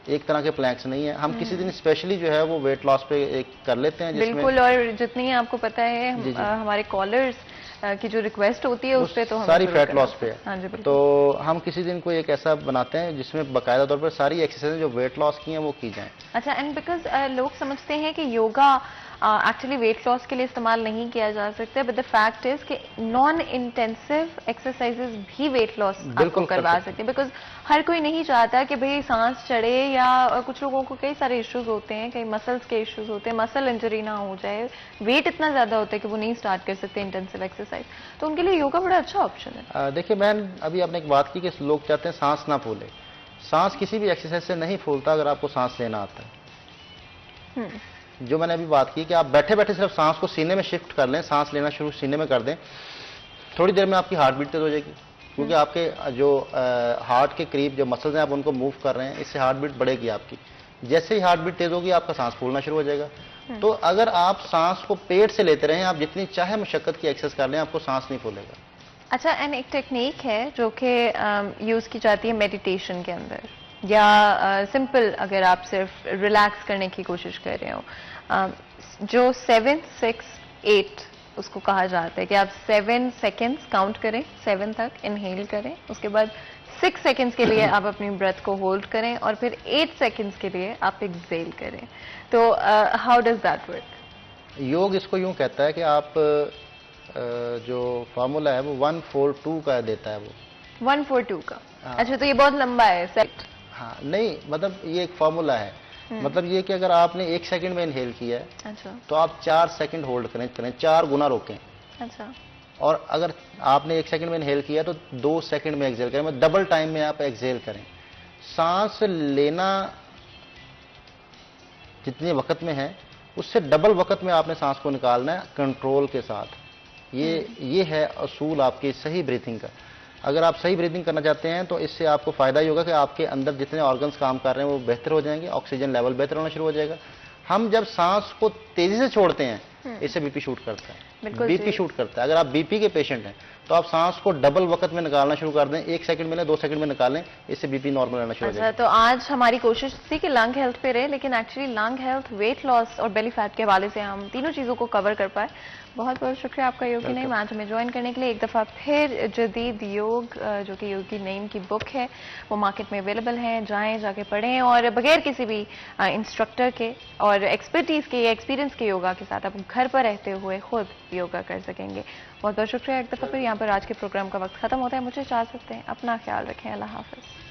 एक तरह के प्लैंक्स नहीं है। हम किसी दिन स्पेशली जो है वो वेट लॉस पे एक कर लेते हैं जिसमें बिल्कुल। और जितनी आपको पता है हमारे कॉलर्स की जो रिक्वेस्ट होती है उस पे तो हमें सारी जरूर फैट करना लॉस पे है। हाँ जी बिल्कुल। तो हम किसी दिन को एक ऐसा बनाते हैं जिसमें बाकायदा तौर पर सारी एक्सरसाइज जो वेट लॉस की हैं वो की जाएं। अच्छा, एंड बिकॉज लोग समझते हैं कि योगा एक्चुअली वेट लॉस के लिए इस्तेमाल नहीं किया जा सकता, बट द फैक्ट इज कि नॉन इंटेंसिव एक्सरसाइजेज भी वेट लॉस आपको करवा सकते हैं, बिकॉज हर कोई नहीं चाहता कि भाई सांस चढ़े, या कुछ लोगों को कई सारे इश्यूज होते हैं, कई मसल्स के इश्यूज होते हैं, मसल इंजरी ना हो जाए, वेट इतना ज्यादा होता है कि वो नहीं स्टार्ट कर सकते इंटेंसिव एक्सरसाइज, तो उनके लिए योगा बड़ा अच्छा ऑप्शन है। देखिए बहन, अभी आपने एक बात की कि लोग चाहते हैं सांस ना फूले। सांस किसी भी एक्सरसाइज से नहीं फूलता अगर आपको सांस लेना आता है। जो मैंने अभी बात की कि आप बैठे बैठे सिर्फ सांस को सीने में शिफ्ट कर लें, सांस लेना शुरू सीने में कर दें, थोड़ी देर में आपकी हार्ट बीट तेज हो जाएगी, क्योंकि आपके जो हार्ट के करीब जो मसल्स हैं आप उनको मूव कर रहे हैं, इससे हार्ट बीट बढ़ेगी आपकी। जैसे ही हार्ट बीट तेज होगी आपका सांस फूलना शुरू हो जाएगा। तो अगर आप सांस को पेट से लेते रहें, आप जितनी चाहे मशक्कत की एक्सरसाइज कर लें, आपको सांस नहीं फूलेगा। अच्छा, एंड एक टेक्निक है जो कि यूज की जाती है मेडिटेशन के अंदर, या सिंपल अगर आप सिर्फ रिलैक्स करने की कोशिश कर रहे हो, जो 7, 6, 8 उसको कहा जाता है कि आप 7 सेकेंड्स काउंट करें, 7 तक इनहेल करें, उसके बाद 6 सेकेंड्स के लिए आप अपनी ब्रेथ को होल्ड करें, और फिर 8 सेकेंड्स के लिए आप एक्सहेल करें। तो हाउ डज दैट वर्क? योग इसको यूं कहता है कि आप जो फार्मूला है वो 142 का देता है, वो 142 का। अच्छा, तो ये बहुत लंबा है सेट। हाँ नहीं, मतलब ये एक फार्मूला है। मतलब ये कि अगर आपने 1 सेकंड में इनहेल किया है, अच्छा, तो आप 4 सेकंड होल्ड करें, 4 गुना रोकें। अच्छा, और अगर आपने 1 सेकंड में इनहेल किया तो 2 सेकंड में एक्सहेल करें, मतलब डबल टाइम में आप एक्सहेल करें। सांस लेना जितने वक्त में है उससे डबल वक्त में आपने सांस को निकालना है कंट्रोल के साथ। ये है असूल आपकी सही ब्रीथिंग का। अगर आप सही ब्रीथिंग करना चाहते हैं तो इससे आपको फायदा ही होगा कि आपके अंदर जितने ऑर्गन्स काम कर रहे हैं वो बेहतर हो जाएंगे, ऑक्सीजन लेवल बेहतर होना शुरू हो जाएगा। हम जब सांस को तेजी से छोड़ते हैं इससे बीपी शूट करता है, बीपी शूट करता है। अगर आप बीपी के पेशेंट हैं तो आप सांस को डबल वक्त में निकालना शुरू कर दें, 1 सेकंड में 2 सेकंड में निकालें, इससे बीपी नॉर्मल रहना शुरू हो जाएगा। तो आज हमारी कोशिश थी कि लंग हेल्थ पे रहे, लेकिन actually lung health, weight loss और बेली फैट के हवाले से हम तीनों चीजों को कवर कर पाए। बहुत बहुत शुक्रिया आपका योगी नईम आज हमें ज्वाइन करने के लिए। एक दफ़ा फिर जदीद योग जो कि योगी नईम की बुक है वो मार्केट में अवेलेबल है, जाएं, जाके पढ़ें, और बगैर किसी भी इंस्ट्रक्टर के और एक्सपर्टीज के या एक्सपीरियंस के योगा के साथ आप घर पर रहते हुए खुद योगा कर सकेंगे। बहुत बहुत शुक्रिया एक दफ़ा फिर। यहाँ पर आज के प्रोग्राम का वक्त खत्म होता है, मुझे इजाज़त दें, अपना ख्याल रखें, अल्लाह हाफ़िज़।